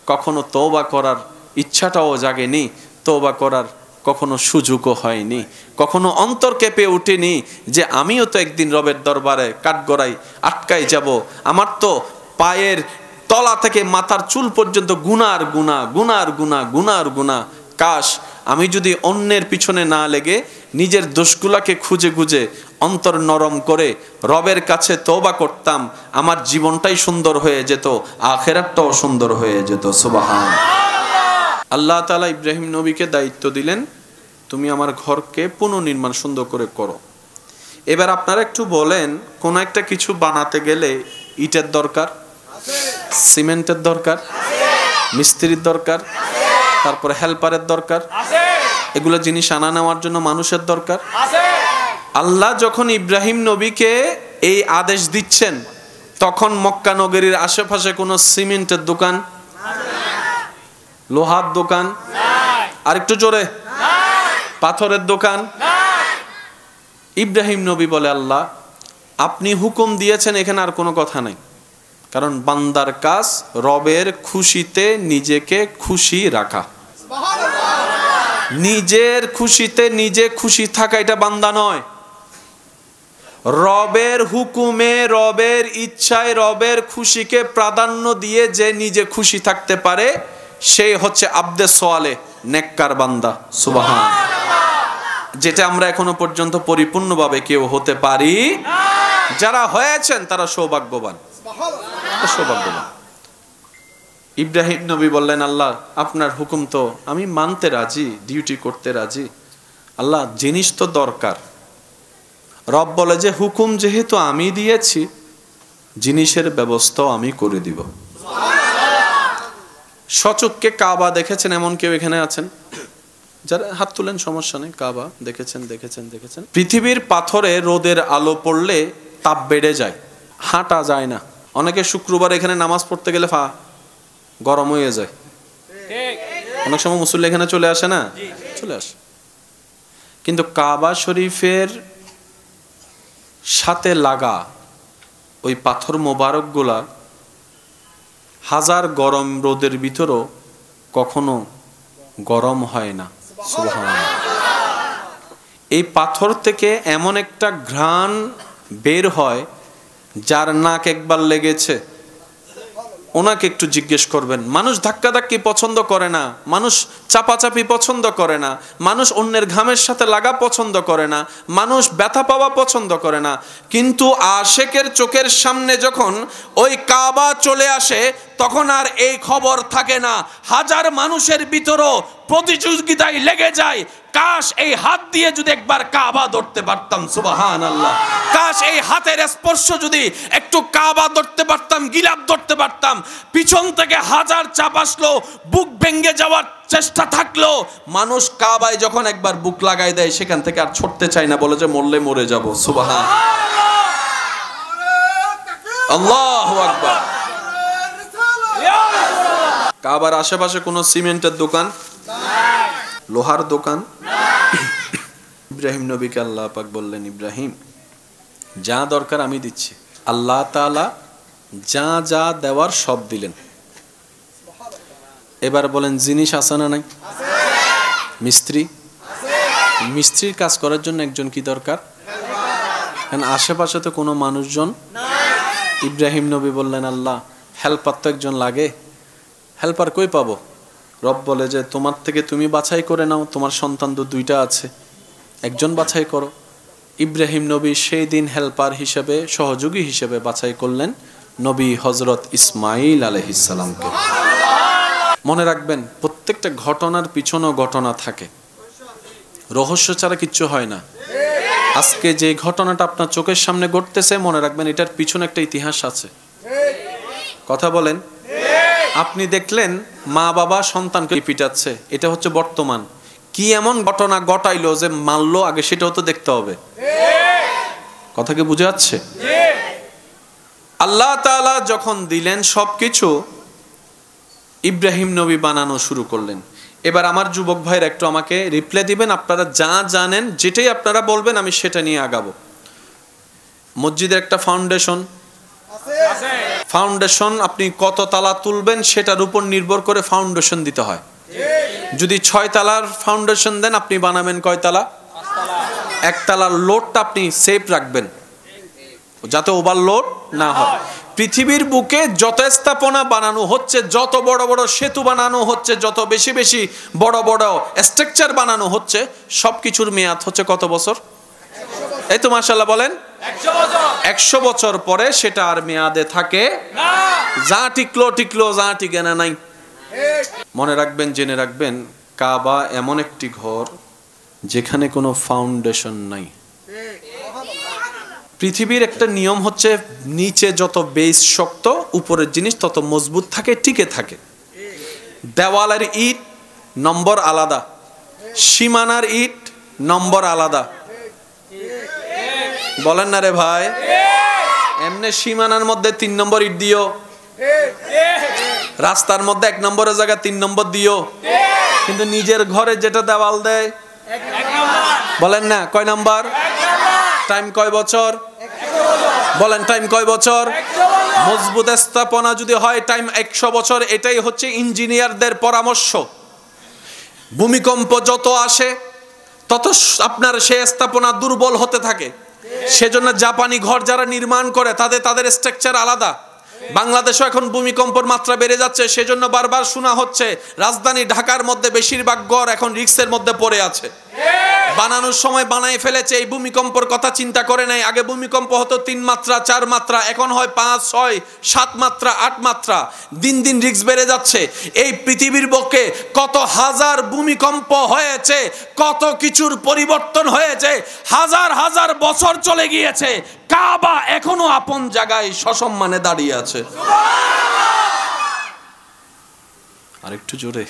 কখনো তওবা করার ইচ্ছাটাও জাগেনি, তওবা করার কখনো সুযোগও হয়নি, কখনো অন্তর কেঁপে উঠেনি যে আমিও তো একদিন রবের দরবারে কাঠগড়াই আটকাই যাব। আমার তো পায়ের তলা থেকে মাথার চুল পর্যন্ত গুনার গুনাহ, গুনার গুনাহ, গুনার গুনাহ। কাশ আমি যদি অন্যের পিছনে না লেগে নিজের দোষগুলাকে খুঁজে খুঁজে অন্তর নরম করে রবের কাছে তওবা করতাম, আমার জীবনটাই সুন্দর হয়ে যেত, আখিরাতটাও সুন্দর হয়ে যেত। সুবহানাল্লাহ। আল্লাহ তাআলা ইব্রাহিম নবীকে দায়িত্ব দিলেন, তুমি আমার ঘরকে পুনর্নির্মাণ সুন্দর করে করো। এবার আপনারা একটু বলেন, কোন একটা কিছু বানাতে গেলে ইটের দরকার, সিমেন্টের দরকার, মিস্ত্রির দরকার, তারপরে হেল্পারের দরকার, এগুলো জিনিস আনা নেওয়ার জন্য মানুষের দরকার। আল্লাহ যখন ইব্রাহিম নবীকে এই আদেশ দিচ্ছেন তখন মক্কা নগরীর আশেপাশে কোনো সিমেন্টের দোকান, লোহার দোকান, আর একটু জোরে, পাথরের দোকান। ইব্রাহিম নবী বলে, আল্লাহ আপনি হুকুম দিয়েছেন, এখানে আর কোনো কথা নাই। কারণ বান্দার কাজ রবের খুশিতে নিজেকে খুশি রাখা, নিজের খুশিতে নিজে খুশি থাকা এটা বান্দা নয়। রবের হুকুমে, রবের ইচ্ছায়, রবের খুশিকে প্রাধান্য দিয়ে যে নিজে খুশি থাকতে পারে সেই হচ্ছে আব্দে সোয়ালে, নেককার বান্দা। সুবহান। যেটা আমরা এখনো পর্যন্ত পরিপূর্ণভাবে কেউ হতে পারি। যারা হয়েছেন তারা সৌভাগ্যবান, সৌভাগ্যবান। ইব্রাহিম নবী বললেন, আল্লাহ আপনার হুকুম তো আমি মানতে রাজি, ডিউটি করতে রাজি। আল্লাহ জিনিস তো দরকার। রব বলে যে হুকুম যেহেতু আমি দিয়েছি, জিনিসের ব্যবস্থাও আমি করে দিব। সচক্ষে কাবা দেখেছেন এমন কেউ এখানে আছেন? যারা হাত তুলেন, সমস্যা নেই। কাবা দেখেছেন, দেখেছেন, দেখেছেন। পৃথিবীর পাথরে রোদের আলো পড়লে তাপ বেড়ে যায়, হাঁটা যায় না। অনেকে শুক্রবার এখানে নামাজ পড়তে গেলে গরম হয়ে যায়। অনেক সময় মুসল্লি এখানে চলে আসে না, চলে আসে। কিন্তু কাবা শরীফের সাথে লাগা ওই পাথর মোবারক গুলা হাজার গরম রোদের ভিতরও কখনো গরম হয় না। সুবহানাল্লাহ। এই পাথর থেকে এমন একটা ঘ্রাণ বের হয়, যার নাক একবার লেগেছে ওনাকে একটু জিজ্ঞেস করবেন। মানুষ ধাক্কাধাক্কি পছন্দ করে না, মানুষ চাপাচাপি পছন্দ করে না, মানুষ অন্যের ঘামের সাথে লাগা পছন্দ করে না, মানুষ ব্যথা পাওয়া পছন্দ করে না। কিন্তু আশেকের চোখের সামনে যখন ওই কাবা চলে আসে তখন আর এই খবর থাকে না। হাজার মানুষের ভিতরও প্রতিযোগিতায় লেগে যায়, কাশ এই হাত দিয়ে যদি একবার কাবা ধরতে পারতাম। সুবহানাল্লাহ। কাশ এই হাতের স্পর্শ যদি একটু কাবা ধরতে পারতাম, গিলাফ ধরতে পারতাম। পিছন থেকে হাজার চাপ আসলো, বুক ভেঙে যাওয়ার চেষ্টা থাকলো, মানুষ কাবায় যখন একবার বুক লাগাই দেয় সেখান থেকে আর ছুটতে চায় না, বলে যে মরলে মরে যাব। সুবহানাল্লাহ। আল্লাহু আকবার। কাবার আশেপাশে কোনো সিমেন্টের দোকান, লোহার দোকান। ইব্রাহিম নবীকে আল্লাহ পাক বললেন, ইব্রাহিম যা দরকার আমি দিচ্ছি। আল্লাহ তাআলা যা যা দেওয়ার সব দিলেন। এবার বলেন জিনিস আছে না নাই? মিস্ত্রি, মিস্ত্রির কাজ করার জন্য একজন কি দরকার? কারণ আশেপাশে তো কোনো মানুষজন। ইব্রাহিম নবী বললেন, আল্লাহ হেল্পার তো একজন লাগে, হেল্পার কই পাবো? রব বলে যে তোমার থেকে তুমি বাছাই করে নাও, তোমার সন্তান তো দুইটা আছে, একজন বাছাই করো। ইব্রাহিম নবী সেই দিন হেল্পার হিসেবে, সহযোগী হিসেবে বাছাই করলেন নবী হযরত ইসমাঈল আলাইহিস সালামকে। মনে রাখবেন, প্রত্যেকটা ঘটনার পিছনেও ঘটনা থাকে, রহস্য ছাড়া কিচ্ছু হয় না। আজকে যে ঘটনাটা আপনার চোখের সামনে ঘটতেছে, মনে রাখবেন এটার পিছনে একটা ইতিহাস আছে। কথা বলেন। আপনি দেখলেন মা বাবা সন্তানকে পিটাচ্ছে, এটা হচ্ছে বর্তমান। কি এমন ঘটনা ঘটাইলো যে মারলো আগে, সেটাও তো দেখতে হবে। কথা কি বুঝে যাচ্ছে? আল্লাহ তাআলা যখন দিলেন সবকিছু, ইব্রাহিম নবী বানানো শুরু করলেন। এবার আমার যুবক ভাইরা একটু আমাকে রিপ্লাই দিবেন, আপনারা যা জানেন, যেটাই আপনারা বলবেন আমি সেটা নিয়ে আগাবো। মসজিদের একটা ফাউন্ডেশন, ফাউন্ডেশন আপনি কত তালা তুলবেন সেটার উপর নির্ভর করে ফাউন্ডেশন দিতে হয়। যদি 6 তালার ফাউন্ডেশন দেন, আপনি বানাবেন কয় তালা? 1 তালার লোডটা আপনি সেফ রাখবেন যাতে ওভারলোড না হয়। পৃথিবীর বুকে যত স্থাপনা বানানো হচ্ছে, যত বড় বড় সেতু বানানো হচ্ছে, যত বেশি বেশি বড় বড় স্ট্রাকচার বানানো হচ্ছে, সবকিছুর মেয়াদ হচ্ছে কত বছর? এই তো মাশাআল্লাহ বলেন 100 বছর পরে সেটা আর মেয়াদে থাকে না। যা টিকলো টিকলো, যা টিকে না নাই। মনে রাখবেন, জেনে রাখবেন, কাবা এমন একটি ঘর যেখানে কোনো ফাউন্ডেশন নাই। পৃথিবীর একটা নিয়ম হচ্ছে নিচে যত বেস শক্ত উপরের জিনিস তত মজবুত থাকে, টিকে থাকে। দেওয়ালের ইট নম্বর আলাদা, সীমানার ইট নম্বর আলাদা। বলেন না রে ভাই? এমনি সীমানার মধ্যে 3 নম্বর ইট দিও, রাস্তার মধ্যে 1 নম্বরের জায়গায় 3 নম্বর দিও, কিন্তু নিজের ঘরে যেটা দেওয়াল দেয় বলেন না কয় নাম্বার? টাইম কয় বছর? বলেন টাইম কয় বছর? মজবুত স্থাপনা যদি হয় টাইম 100 বছর। এটাই হচ্ছে ইঞ্জিনিয়ারদের পরামর্শ। ভূমিকম্প যত আসে তত আপনার সেই স্থাপনা দুর্বল হতে থাকে। সেজন্য জাপানি ঘর যারা নির্মাণ করে তাদের স্ট্রাকচার আলাদা। বাংলাদেশও এখন ভূমিকম্পের মাত্রা বেড়ে যাচ্ছে, সেজন্য বারবার শোনা হচ্ছে রাজধানী ঢাকার মধ্যে বেশিরভাগ ঘর এখন রিস্কের মধ্যে পড়ে আছে। বানানোর সময় বানাই ফেলেছে, এই ভূমিকম্পের কথা চিন্তা করে নাই। আগে ভূমিকম্প হতো 3 মাত্রা 4 মাত্রা, এখন হয় 5 6 7 মাত্রা 8 মাত্রা। দিন দিন রিস্ক বেড়ে যাচ্ছে। এই পৃথিবীর বুকে কত হাজার ভূমিকম্প হয়েছে, কত কিছুর পরিবর্তন হয়েছে, হাজার হাজার বছর চলে গিয়েছে, কাবা এখনো আপন জায়গায় সসম্মানে দাঁড়িয়ে আছে। আরেকটু জোরে।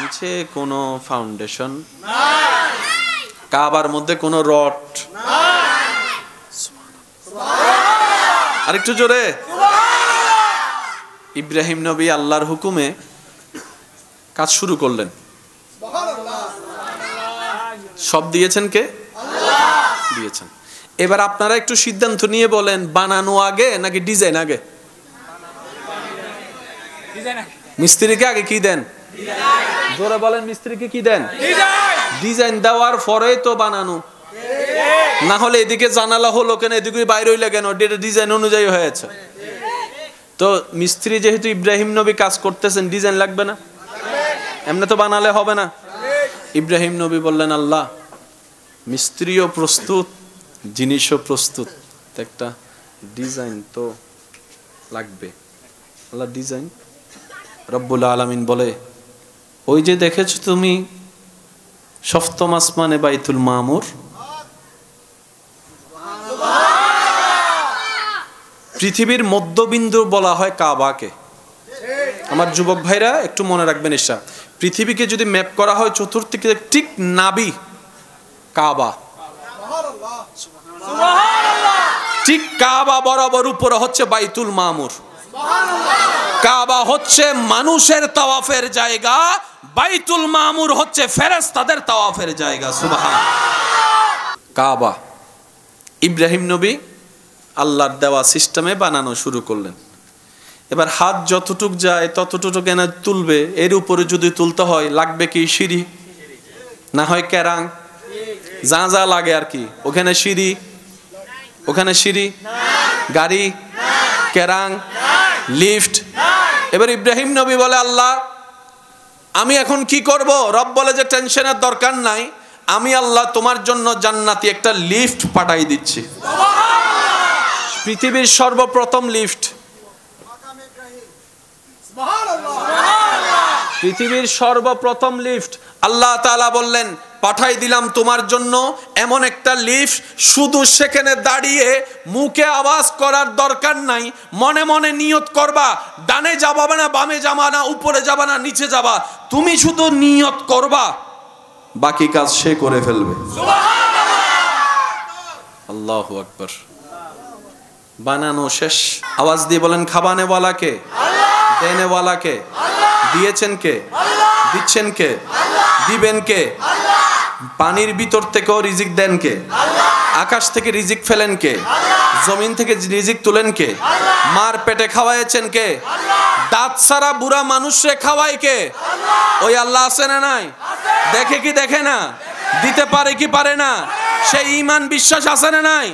নিচে কোনো ফাউন্ডেশন নাই, কাবার মধ্যে কোনো রড নাই। আরেকটু জোরে। ইব্রাহিম নবী আল্লাহর হুকুমে কাজ শুরু করলেন। সব দিয়েছেন কে? আল্লাহ দিয়েছেন। এবার আপনারা একটু সিদ্ধান্ত নিয়ে বলেন, বানানো আগে নাকি ডিজাইন আগে? মিস্ত্রিকে আগে কি দেন? জোরে বলেন, মিস্ত্রিকে কি দেন? ডিজাইন দেওয়ার পরেই তো বানানো। না হলে এদিকে জানালা হলো কেন, এদিকে বাইরে হইলে কেন? এটা ডিজাইন অনুযায়ী হয়েছে। তো মিস্ত্রি যেহেতু ইব্রাহিম নবী কাজ করতেছেন, ডিজাইন লাগবে না? এমনি তো বানালে হবে না। ইব্রাহিম নবী বললেন, আল্লাহ মিস্ত্রিও প্রস্তুত, জিনিসও প্রস্তুত, একটা ডিজাইন তো লাগবে। আল্লাহ ডিজাইন। রব্বুল আলামিন বলে, ওই যে দেখেছো তুমি সপ্তম আসমানে বাইতুল মামুর, পৃথিবীর মধ্যবিন্দু বলা হয় কাবাকে। আমার যুবক ভাইরা একটু মনে রাখবেন, এসা পৃথিবীকে যদি ম্যাপ করা হয় চতুর্দিকে ঠিক নাবি কাবা, ঠিক কাবা বরাবর উপরে হচ্ছে বাইতুল মামুর। কাবা হচ্ছে মানুষের তাওয়াফের জায়গা, বাইতুল মামুর হচ্ছে ফেরেশতাদের তাওয়াফের জায়গা। সুবহানাল্লাহ। কাবা ইব্রাহিম নবী আল্লাহর দেওয়া সিস্টেমে বানানো শুরু করলেন। এবার হাত যতটুক যায় ততটুকু এনে তুলবে। এর উপরে যদি তুলতে হয় লাগবে কি? সিঁড়ি, না হয় কেরাং, যা যা লাগে আর কি। ওখানে সিঁড়ি, ওখানে সিঁড়ি, গাড়ি, কেরাং, লিফট। এবার ইব্রাহিম নবী বলে, আল্লাহ আমি এখন কি করব? রব বলে যে টেনশনের দরকার নাই, আমি আল্লাহ তোমার জন্য জান্নাতি একটা লিফট পাঠাই দিচ্ছি। পৃথিবীর সর্বপ্রথম লিফট, পৃথিবীর সর্বপ্রথম লিফট আল্লাহ তাআলা বললেন পাঠাই দিলাম তোমার জন্য এমন একটা লিফট, শুধু সেখানে দাঁড়িয়ে মুখে আওয়াজ করার দরকার নাই, মনে মনে নিয়ত করবা, ডানে যাবা না, বামে যাবা না, উপরে যাবা না, নিচে যাবা, তুমি শুধু নিয়ত করবা, বাকি কাজ সে করে ফেলবে। আল্লাহু আকবার। বানানো শেষ। আওয়াজ দিয়ে বলেন, খাবানেওয়ালাকে, দেনেওয়ালাকে, দিয়েছেন কে? দিচ্ছেন কে? দিবেন কে? পানির ভিতর থেকেও রিজিক দেন কে? আকাশ থেকে রিজিক ফেলেন কে? জমিন থেকে রিজিক তুলেন কে? মার পেটে খাওয়াইছেন কে? দাঁত ছাড়া বুড়া মানুষে খাওয়ায় কে? ওই আল্লাহ আছে না নাই? দেখে কি দেখে না? দিতে পারে কি পারে না? সেই ঈমান বিশ্বাস আছে না নাই?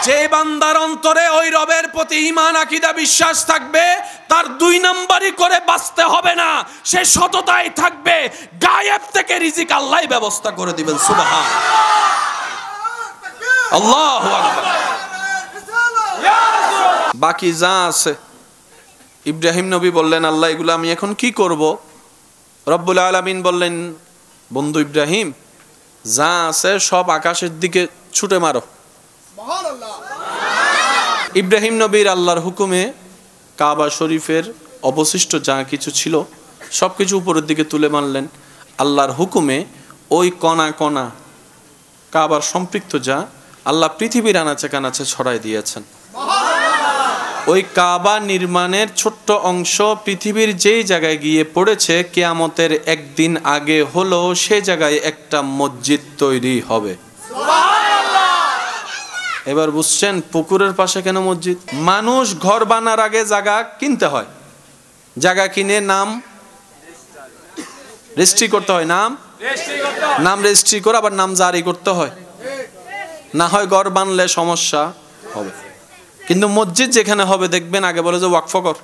যে বান্দার অন্তরে ওই রবের প্রতি ঈমান আকীদা বিশ্বাস থাকবে, তার 2 নম্বরই করে বাঁচতে হবে না, সে সততায় থাকবে, গায়েব থেকে রিজিক আল্লাহই ব্যবস্থা করে দিবেন। সুবহানাল্লাহ, আল্লাহু আকবার। বাকি যা আছে ইব্রাহিম নবী বললেন, আল্লাহ এগুলো আমি এখন কি করব? রব্বুল আলামিন বললেন, বন্ধু ইব্রাহিম যা আছে সব আকাশের দিকে ছুটে মারো। ইব্রাহিম নবীর আল্লাহর হুকুমে কাবা শরীফের অবশিষ্ট যা কিছু ছিল সব কিছু উপরের দিকে তুলে মানলেন। আল্লাহর হুকুমে ওই কণা কণা কাবার সম্পৃক্ত যা আল্লাহ পৃথিবীর আনাচে কানাচে ছড়াই দিয়েছেন। ওই কাবা নির্মাণের ছোট্ট অংশ পৃথিবীর যেই জায়গায় গিয়ে পড়েছে, কিয়ামতের একদিন আগে হলো সে জায়গায় একটা মসজিদ তৈরি হবে। এবার বুঝছেন পুকুরের পাশে কেন মসজিদ? মানুষ ঘর বানার আগে জায়গা কিনতে হয়, জায়গা কিনে নাম রেজিস্ট্রি করতে হয়, নাম রেজিস্ট্রি করে আবার নাম জারি করতে হয়, না হয় ঘর বানলে সমস্যা হবে। কিন্তু মসজিদ যেখানে হবে দেখবেন আগে বলে যে ওয়াকফ কর,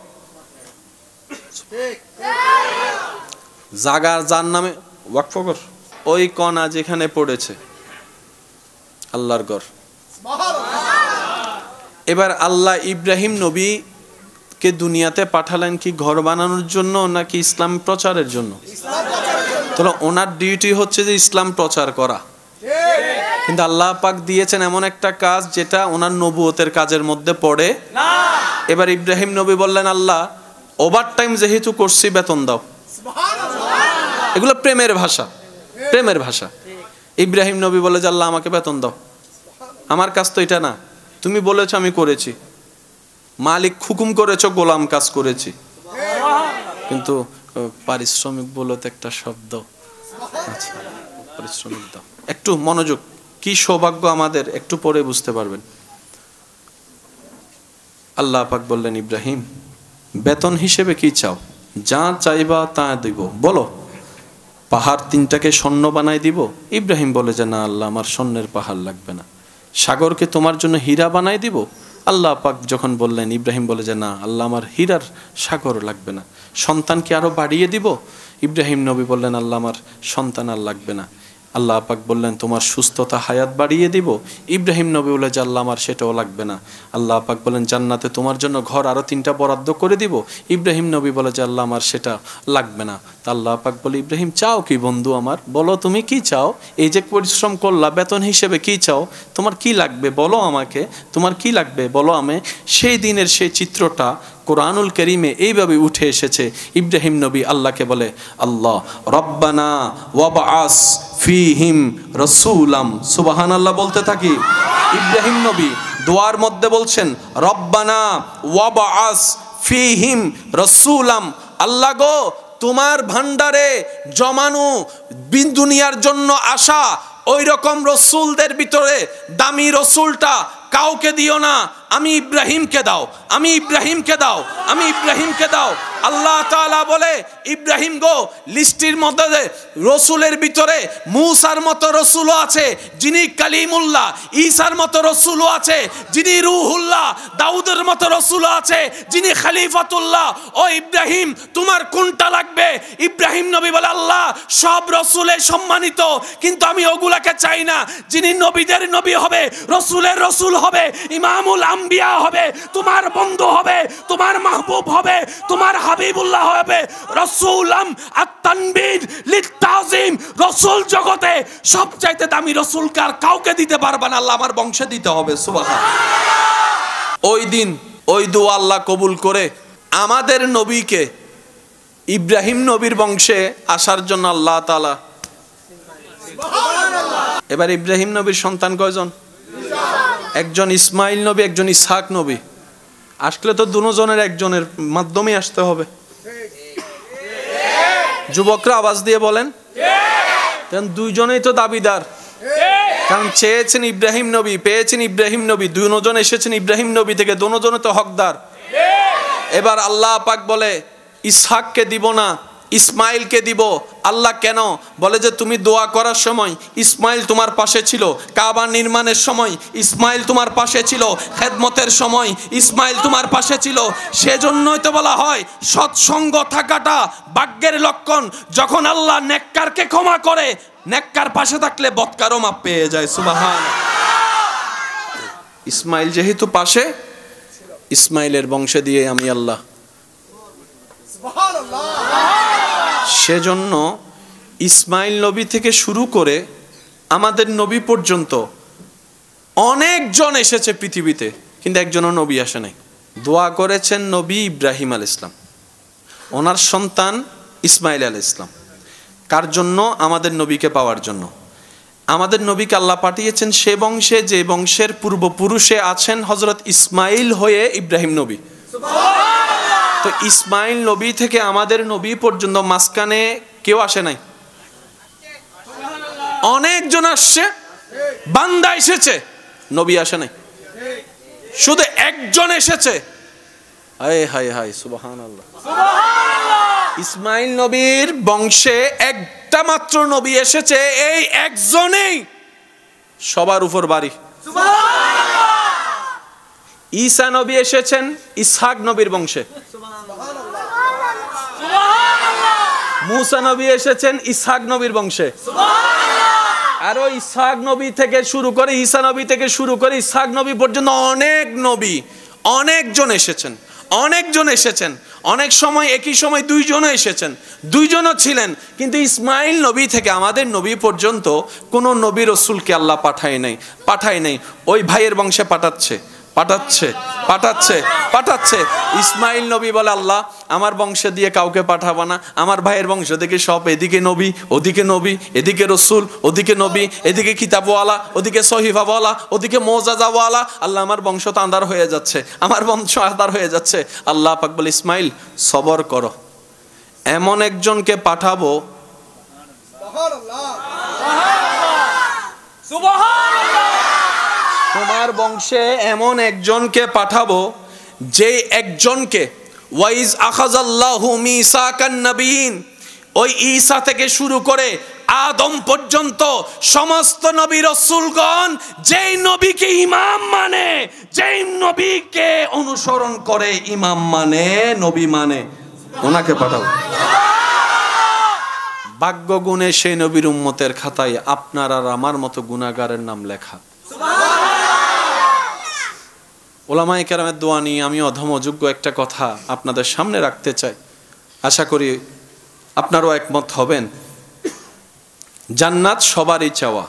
জায়গা যার নামে ওয়াকফ কর। ওই কণা যেখানে পড়েছে আল্লাহর ঘর। এবার আল্লাহ ইব্রাহিম নবীকে দুনিয়াতে পাঠালেন কি ঘর বানানোর জন্য নাকি ইসলাম প্রচারের জন্য? তাহলে ওনার ডিউটি হচ্ছে যে ইসলাম প্রচার করা, কিন্তু আল্লাহ পাক দিয়েছেন এমন একটা কাজ যেটা ওনার নবুয়তের কাজের মধ্যে পড়ে না। এবার ইব্রাহিম নবী বললেন, আল্লাহ ওভার টাইম যেহেতু করছি বেতন দাও। এগুলো প্রেমের ভাষা, প্রেমের ভাষা। ইব্রাহিম নবী বলে যে আল্লাহ আমাকে বেতন দাও, আমার কাজ তো এটা না, তুমি বলেছো আমি করেছি, মালিক হুকুম করেছো গোলাম কাজ করেছি, কিন্তু পারিশ্রমিক বলতে একটা শব্দ আচ্ছা, পারিশ্রমিক দাও। একটু মনোযোগ, কি সৌভাগ্য আমাদের, একটু পরে বুঝতে পারবেন। আল্লাহ পাক বললেন, ইব্রাহিম বেতন হিসেবে কি চাও? যা চাইবা তা দিব, বলো। পাহাড় 3টাকে স্বর্ণ বানাই দিব? ইব্রাহিম বলে যে না আল্লাহ, আমার স্বর্ণের পাহাড় লাগবে না। সাগরকে তোমার জন্য হীরা বানাই দিব? আল্লাহ পাক যখন বললেন, ইব্রাহিম বলে যে না আল্লাহ, আমার হীরার সাগর লাগবে না। সন্তানকে আরো বাড়িয়ে দিব? ইব্রাহিম নবী বললেন, আল্লাহ আমার সন্তান আর লাগবে না। আল্লাহ পাক বললেন, তোমার সুস্থতা হায়াত বাড়িয়ে দিব? ইব্রাহিম নবী বলে যে আল্লাহ আমার সেটাও লাগবে না। আল্লাহ পাক বললেন, জান্নাতে তোমার জন্য ঘর আরো 3টা বরাদ্দ করে দিব? ইব্রাহিম নবী বলে যে আল্লাহ আমার সেটা লাগবে না। তা আল্লাহ পাক বলে, ইব্রাহিম চাও কি বন্ধু আমার, বলো তুমি কি চাও? এই যে পরিশ্রম করলা বেতন হিসেবে কি চাও? তোমার কি লাগবে বলো আমাকে, তোমার কি লাগবে বলো। আমি সেই দিনের সেই চিত্রটা কোরআনুল কারীমে এইভাবে উঠে এসেছে। ইব্রাহিম নবী আল্লাহকে বলে, আল্লাহ রব্বানা ওয়াবআস ফীহিম রাসূলাম, সুবহানাল্লাহ বলতে থাকি। ইব্রাহিম নবী দোয়ার মধ্যে বলছেন, রব্বানা ওয়াবআস ফীহিম রাসূলাম, আল্লাহ গো তোমার ভান্ডারে জমানো দুনিয়ার জন্য আসা ওই রকম রসুলদের ভিতরে দামি রসুলটা কাউকে দিও না, আমি ইব্রাহিমকে দাও, আমি ইব্রাহিমকে দাও, আমি ইব্রাহিমকে দাও। আল্লাহ তাআলা বলে, ইব্রাহিম গো লিস্টির মধ্যে রসুলের ভিতরে মূসার মতো রসুলও আছে যিনি কালিমুল্লাহ, ঈসার মতো রসুলও আছে যিনি রূহুল্লাহ, দাউদের মতো রসুলও আছে যিনি খলিফাতুল্লাহ। ও ইব্রাহিম তোমার কোনটা লাগবে? ইব্রাহিম নবী বলে, আল্লাহ সব রসুলে সম্মানিত, কিন্তু আমি ওগুলাকে চাই না। যিনি নবীদের নবী হবে, রসুলের রসুল হবে, ইমামুল আম্বিয়া হবে, তোমার বন্ধু হবে, তোমার মাহবুব হবে, তোমার হাবিবুল্লাহ হবে। রসুলাম আত-তানবীর লিত-তাযীম, রসুল জগতে সবচাইতে দামি রসুল কার কাউকে দিতে পারবে না, আল্লাহ আমার বংশে দিতে হবে। সুবহানাল্লাহ। ওই দিন ওই দোয়া আল্লাহ কবুল করে আমাদের নবীকে ইব্রাহিম নবীর বংশে আসার জন্য আল্লাহ তাআলা। এবার ইব্রাহিম নবীর সন্তান কয়জন? একজন ইসমাইল নবী, একজন ইসহাক নবী। আসলে তো দুজনের একজনের মাধ্যমে আসতে হবে। যুবকরা আওয়াজ দিয়ে বলেন, দুইজনেই তো দাবিদার, কারণ চেয়েছেন ইব্রাহিম নবী, পেয়েছেন ইব্রাহিম নবী, দুজন এসেছেন ইব্রাহিম নবী থেকে, দুজনে তো হকদার। এবার আল্লাহ পাক বলে, ইসহাককে দিব না, ইসমাইলকে দিব। আল্লাহ কেন? বলে যে তুমি দোয়া করার সময় ইসমাইল তোমার পাশে ছিল, কাবা নির্মাণের সময় ইসমাইল তোমার পাশে ছিল, খেদমতের সময় ইসমাইল তোমার পাশে ছিল। সেজন্যই তো বলা হয় সৎসঙ্গ থাকাটা ভাগ্যের লক্ষণ। যখন আল্লাহ নেককারকে ক্ষমা করে, নেককার পাশে থাকলে বদকারও মাপ পেয়ে যায়। সুবহানাল্লাহ। ইসমাইল যেহেতু পাশে, ইসমাইলের বংশে দিয়ে আমি আল্লাহ। সেজন্য ইসমাইল নবী থেকে শুরু করে আমাদের নবী পর্যন্ত অনেকজন এসেছে পৃথিবীতে, কিন্তু একজনও নবী আসে নাই। দোয়া করেছেন নবী ইব্রাহিম আলাইহিস সালাম, ওনার সন্তান ইসমাইল আলাইহিস সালাম। কার জন্য? আমাদের নবীকে পাওয়ার জন্য। আমাদের নবীকে আল্লাহ পাঠিয়েছেন সে বংশে যে বংশের পূর্বপুরুষে আছেন হযরত ইসমাইল হয়ে ইব্রাহিম নবী। তো ইসমাইল নবী থেকে আমাদের নবী পর্যন্ত মাঝখানে কেউ আসে নাই। অনেকজন আসছে, বান্দা এসেছে, নবী আসে নাই। শুধু একজন এসেছে, হায় হায় হায় সুবহানাল্লাহ। ইসমাইল নবীর বংশে একটা মাত্র নবী এসেছে, এই একজনেই সবার উপর বাড়ি। ঈসা নবী এসেছেন ইসহাক নবীর বংশে। মুসা নবী এসেছেন ইসহাক নবীর বংশে। আরো ইসহাক নবী থেকে শুরু করে, ঈসা নবী থেকে শুরু করে ইসহাক নবী পর্যন্ত অনেক নবী, অনেকজন এসেছেন, অনেকজন এসেছেন। অনেক সময় একই সময় দুইজনও এসেছেন, দুইজনও ছিলেন। কিন্তু ইসমাইল নবী থেকে আমাদের নবী পর্যন্ত কোনো নবী রসুলকে আল্লাহ পাঠায় নাই। ওই ভাইয়ের বংশে পাঠাচ্ছে। ইসমাইল নবী বলে, আল্লাহ আমার বংশ দিয়ে কাউকে পাঠাবা না, আমার ভাইয়ের বংশ থেকে সব, এদিকে নবী ওদিকে নবী, এদিকে রসুল ওদিকে নবী, এদিকে কিতাবওয়ালা ওদিকে সহিফাওয়ালা ওদিকে মোজাজাওয়ালা। আল্লাহ আমার বংশ তো আন্ধার হয়ে যাচ্ছে, আমার বংশ আন্ধার হয়ে যাচ্ছে। আল্লাহ পাক বলে, ইসমাইল সবর করো, এমন একজনকে পাঠাবো, তোমার বংশে এমন একজনকে পাঠাবো যে একজনকে ওয়াইজ আখাযাল্লাহু মিসাকান নবিয়িন, ওই ঈসা থেকে শুরু করে আদম পর্যন্ত সমস্ত নবী রাসূলগণ যেই নবীকে ইমাম মানে, যেই নবীকে অনুসরণ করে, ইমাম মানে, নবী মানে, ওনাকে পাঠাবো। ভাগ্য গুণে সেই নবীর উম্মতের খাতায় আপনার আর আমার মতো গুনাহগারের নাম লেখা। ওলামায়ে কেরামের দোয়া নিয়ে আমি অধম অযোগ্য একটা কথা আপনাদের সামনে রাখতে চাই, আশা করি আপনারাও একমত হবেন। জান্নাত সবারই চাওয়া,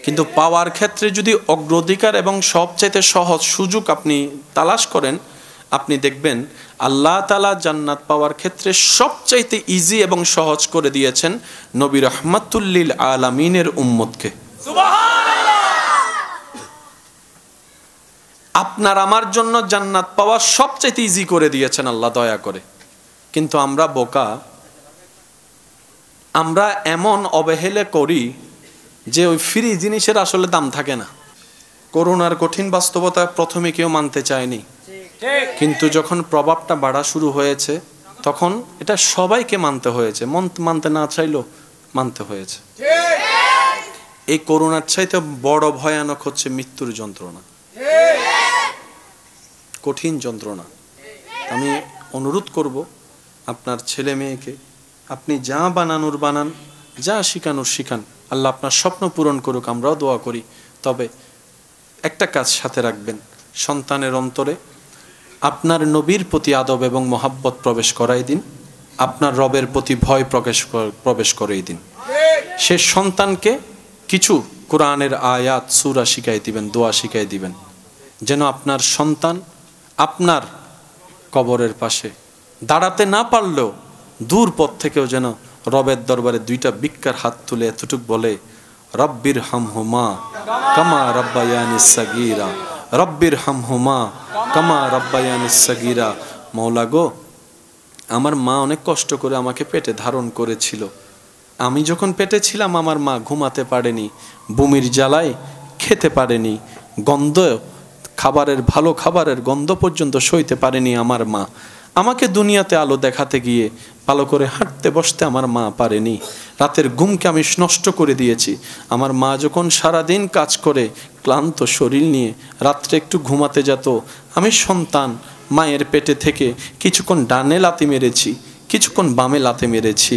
কিন্তু পাওয়ার ক্ষেত্রে যদি অগ্রাধিকার এবং সবচাইতে সহজ সুযোগ আপনি তালাশ করেন, আপনি দেখবেন আল্লাহ তাআলা জান্নাত পাওয়ার ক্ষেত্রে সবচাইতে ইজি এবং সহজ করে দিয়েছেন নবী রাহমাতুল লিল আলামিনের উম্মতকে। আপনার আমার জন্য জান্নাত পাওয়া সবচেয়ে ইজি করে দিয়েছেন আল্লাহ দয়া করে। কিন্তু আমরা বোকা, আমরা এমন অবহেলা করি যে ওই ফ্রি জিনিসের আসলে দাম থাকে না। করোনার কঠিন বাস্তবতা প্রথমে কেউ মানতে চায়নি, কিন্তু যখন প্রভাবটা বাড়া শুরু হয়েছে তখন এটা সবাইকে মানতে হয়েছে, মানতে না চাইলেও মানতে হয়েছে। এই করোনার চাইতে বড় ভয়ানক হচ্ছে মৃত্যুর যন্ত্রণা, কঠিন যন্ত্রণা। আমি অনুরোধ করব আপনার ছেলে মেয়েকে, আপনি যা বানানোর বানান, যা শিখানোর শিখান, আল্লাহ আপনার স্বপ্ন পূরণ করুক, আমরাও দোয়া করি। তবে একটা কাজ সাথে রাখবেন, সন্তানের অন্তরে আপনার নবীর প্রতি আদব এবং মহাব্বত প্রবেশ করাই দিন, আপনার রবের প্রতি ভয় প্রবেশ করাই দিন। সে সন্তানকে কিছু কোরআনের আয়াত সূরা শিখাই দিবেন, দোয়া শিখাই দিবেন, যেন আপনার সন্তান আপনার কবরের পাশে দাঁড়াতে না পারলেও দূর পথ থেকেও যেন রবের দরবারে দুইটা ভিক্ষার হাত তুলে এতটুক বলে, রব্বির হামহুমা কামা রাব্বায়ানিস সাগীরা, রব্বির হামহুমা কামা রাব্বায়ানিস সাগীরা। মওলা গো, আমার মা অনেক কষ্ট করে আমাকে পেটে ধারণ করেছিল, আমি যখন পেটে ছিলাম আমার মা ঘুমাতে পারেনি, বমির জ্বালায় খেতে পারেনি, গন্ধ খাবারের, ভালো খাবারের গন্ধ পর্যন্ত সইতে পারেনি আমার মা। আমাকে দুনিয়াতে আলো দেখাতে গিয়ে ভালো করে হাঁটতে বসতে আমার মা পারেনি, রাতের ঘুমকে আমি নষ্ট করে দিয়েছি। আমার মা যখন সারাদিন কাজ করে ক্লান্ত শরীর নিয়ে রাত্রে একটু ঘুমাতে যেত, আমি সন্তান মায়ের পেটে থেকে কিছুক্ষণ ডানে লাথি মেরেছি, কিছুক্ষণ বামে লাথি মেরেছি,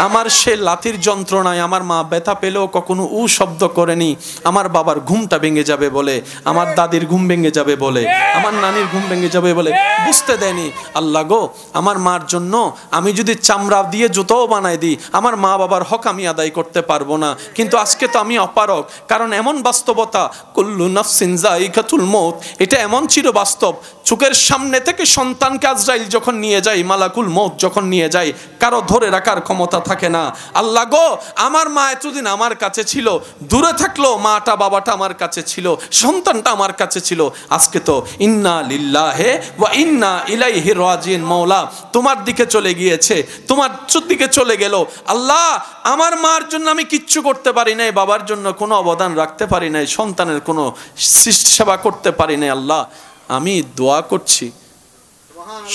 আমার সে লাথির যন্ত্রণায় আমার মা ব্যথা পেলেও কখনো উ শব্দ করেনি। আমার বাবার ঘুমটা ভেঙে যাবে বলে, আমার দাদির ঘুম ভেঙে যাবে বলে, আমার নানির ঘুম ভেঙে যাবে বলে বুঝতে দেয়নি। আল্লাহ গো, আমার মার জন্য আমি যদি চামড়া দিয়ে জুতোও বানাই দিই, আমার মা বাবার হক আমি আদায় করতে পারবো না। কিন্তু আজকে তো আমি অপারগ, কারণ এমন বাস্তবতা, কুল্লু নাফসিন যায়িকাতুল মউত, এটা এমন চির বাস্তব। চোখের সামনে থেকে সন্তানকে আজরাইল যখন নিয়ে যায়, মালাকুল মউত যখন নিয়ে যায়, কারো ধরে রাখার ক্ষমতা থাকে না। আল্লাহ গো, আমার মা এতদিন আমার কাছে ছিল, দূরে থাকলো মাটা বাবাটা আমার কাছে ছিল, সন্তানটা আমার কাছে ছিল। আজকে তো ইন্না লিল্লাহি ওয়া ইন্না ইলাইহি রাজিউন, মওলা তোমার দিকে চলে গিয়েছে, তোমার দিকে চলে গেল। আল্লাহ, আমার মার জন্য আমি কিচ্ছু করতে পারি নাই, বাবার জন্য কোনো অবদান রাখতে পারি নাই, সন্তানের কোনো সেবা করতে পারি নাই। আল্লাহ, আমি দোয়া করছি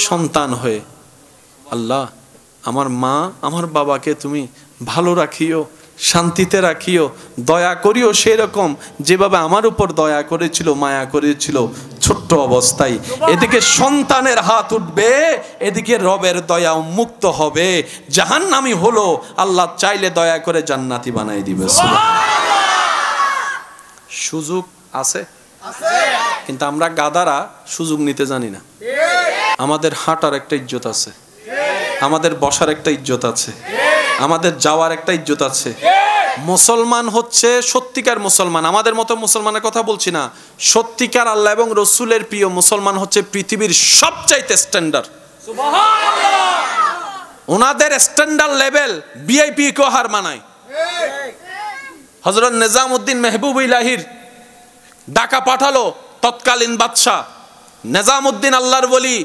সন্তান হয়ে, আল্লাহ আমার মা আমার বাবাকে তুমি ভালো রাখিও, শান্তিতে রাখিও, দয়া করিও সেরকম যেভাবে আমার উপর দয়া করেছিল, মায়া করেছিল ছোট্ট অবস্থায়। এদিকে সন্তানের হাত উঠবে, এদিকে রবের দয়া উন্মুক্ত হবে, জাহান্নামী হলো আল্লাহ চাইলে দয়া করে জান্নাতি বানাই দিবে। সুযোগ আছে, কিন্তু আমরা গাদারা সুযোগ নিতে জানি না। আমাদের হাঁটার একটা ইজ্জত আছে, আমাদের বসার একটা ইজ্জত আছে, আমাদের যাওয়ার একটা ইজ্জত আছে। মুসলমান হচ্ছে সত্যিকার মুসলমান, আমাদের মতো মুসলমানের কথা বলছি না, সত্যিকার আল্লাহ এবং রসুলের প্রিয় মুসলমান হচ্ছে পৃথিবীর সবচাইতে স্ট্যান্ডার্ড। ওনাদের স্ট্যান্ডার্ড লেভেল ভিআইপি কেও হার মানায়। হযরত নিজামউদ্দিন মেহবুব ইলাহির ডাকা পাঠালো তৎকালীন বাদশাহ নিজামউদ্দিন, আল্লাহর ওলি,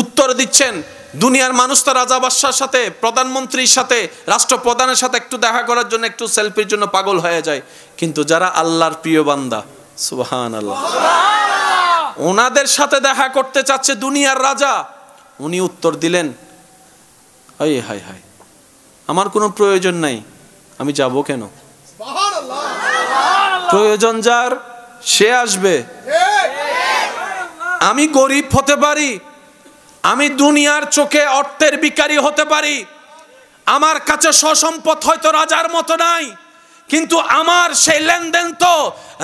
উত্তর দিচ্ছেন দুনিয়ার মানুষ তো রাজা বাদশার সাথে, প্রধানমন্ত্রীর সাথে, রাষ্ট্রপ্রধানের সাথে একটু দেখা করার জন্য, একটু সেলফির জন্য পাগল হয়ে যায়, কিন্তু যারা আল্লাহর প্রিয় বান্দা, সুবহানাল্লাহ, ওনাদের সাথে দেখা করতে চাচ্ছে দুনিয়ার রাজা। উনি উত্তর দিলেন, হায় হায় হায়, আমার কোনো প্রয়োজন নাই, আমি যাব কেন? প্রয়োজন যার সে আসবে। আমি গরিব হতে পারি, আমি দুনিয়ার চোখে অর্থের ভিখারি হতে পারি, আমার কাছে সসম্পদ হয়তো রাজার মতো নাই, কিন্তু আমার সেই লেনদেন তো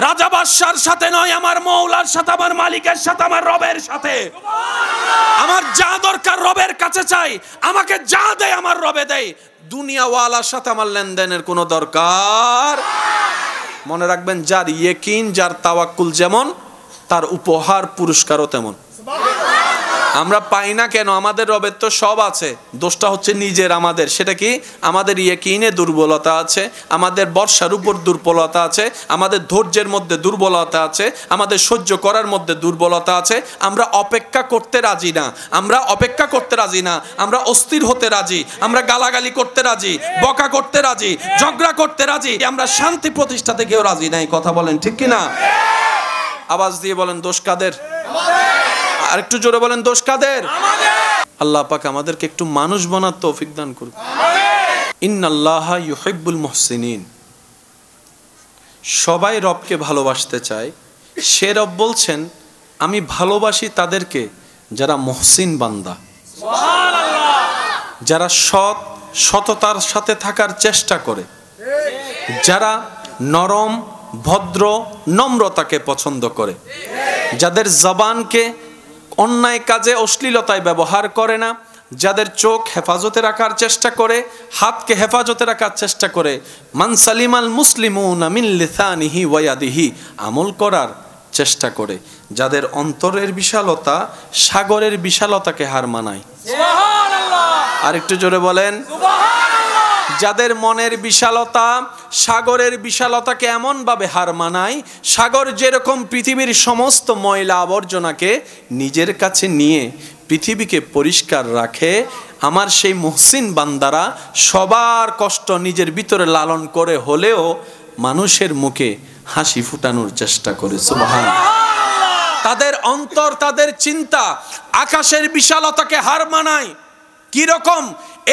রাজা বাদশার সাথে নয়, আমার মওলার সাথে, আমার মালিকের সাথে, আমার রবের সাথে। আমার যা দরকার রবের কাছে চাই, আমাকে যা দেয় আমার রবে দেয়। দুনিয়াওয়ালার সাথে আমার লেনদেনের কোনো দরকার। মনে রাখবেন, যার ইয়াকিন, যার তাওয়াক্কুল যেমন, তার উপহার পুরস্কারও তেমন। আমরা পাই না কেন? আমাদের রবের তো সব আছে, দোষটা হচ্ছে নিজের আমাদের। সেটা কি? আমাদের ইয়াকিনে দুর্বলতা আছে, আমাদের বর্ষার উপর দুর্বলতা আছে, আমাদের ধৈর্যের মধ্যে দুর্বলতা আছে, আমাদের সহ্য করার মধ্যে দুর্বলতা আছে। আমরা অপেক্ষা করতে রাজি না, আমরা অপেক্ষা করতে রাজি না, আমরা অস্থির হতে রাজি, আমরা গালাগালি করতে রাজি, বকা করতে রাজি, ঝগড়া করতে রাজি, আমরা শান্তি প্রতিষ্ঠাতে কেউ রাজি নাই। কথা বলেন ঠিক কিনা? আওয়াজ দিয়ে বলেন, দোষ কাদের? আর একটু জোরে বলেন, দোষ কাদের? আল্লাহ পাক আমাদেরকে একটু মানুষ বানার তৌফিক দান করুন। ইন্নাল্লাহা ইউহিব্বুল মুহসিনিন। সবাই রবকে ভালোবাসতে চায়, সে রব বলছেন আমি ভালোবাসি তাদেরকে যারা মুহসিন বান্দা, যারা সততার সাথে থাকার চেষ্টা করে, যারা নরম, ভদ্র, নম্রতাকে পছন্দ করে, যাদের জবানকে অন্যায় কাজে, অশ্লীলতায় ব্যবহার করে না, যাদের চোখ হেফাজতে রাখার চেষ্টা করে, হাতকে হেফাজতে রাখার চেষ্টা করে, মান সালিমাল মুসলিমুনা মিন লিসানিহি ওয়া ইয়াদিহি, আমল করার চেষ্টা করে, যাদের অন্তরের বিশালতা সাগরের বিশালতাকে হার মানায়। সুবহানাল্লাহ! আর একটু জোরে বলেন, সুবহানাল্লাহ! যাদের মনের বিশালতা সাগরের বিশালতাকে এমনভাবে হার মানায়, সাগর যেরকম পৃথিবীর সমস্ত ময়লা আবর্জনাকে নিজের কাছে নিয়ে পৃথিবীকে পরিষ্কার রাখে, আমার সেই মুহসিন বান্দারা সবার কষ্ট নিজের ভিতরে লালন করে হলেও মানুষের মুখে হাসি ফুটানোর চেষ্টা করে। সুবহানাল্লাহ! তাদের অন্তর, তাদের চিন্তা আকাশের বিশালতাকে হার মানায়। কি রকম?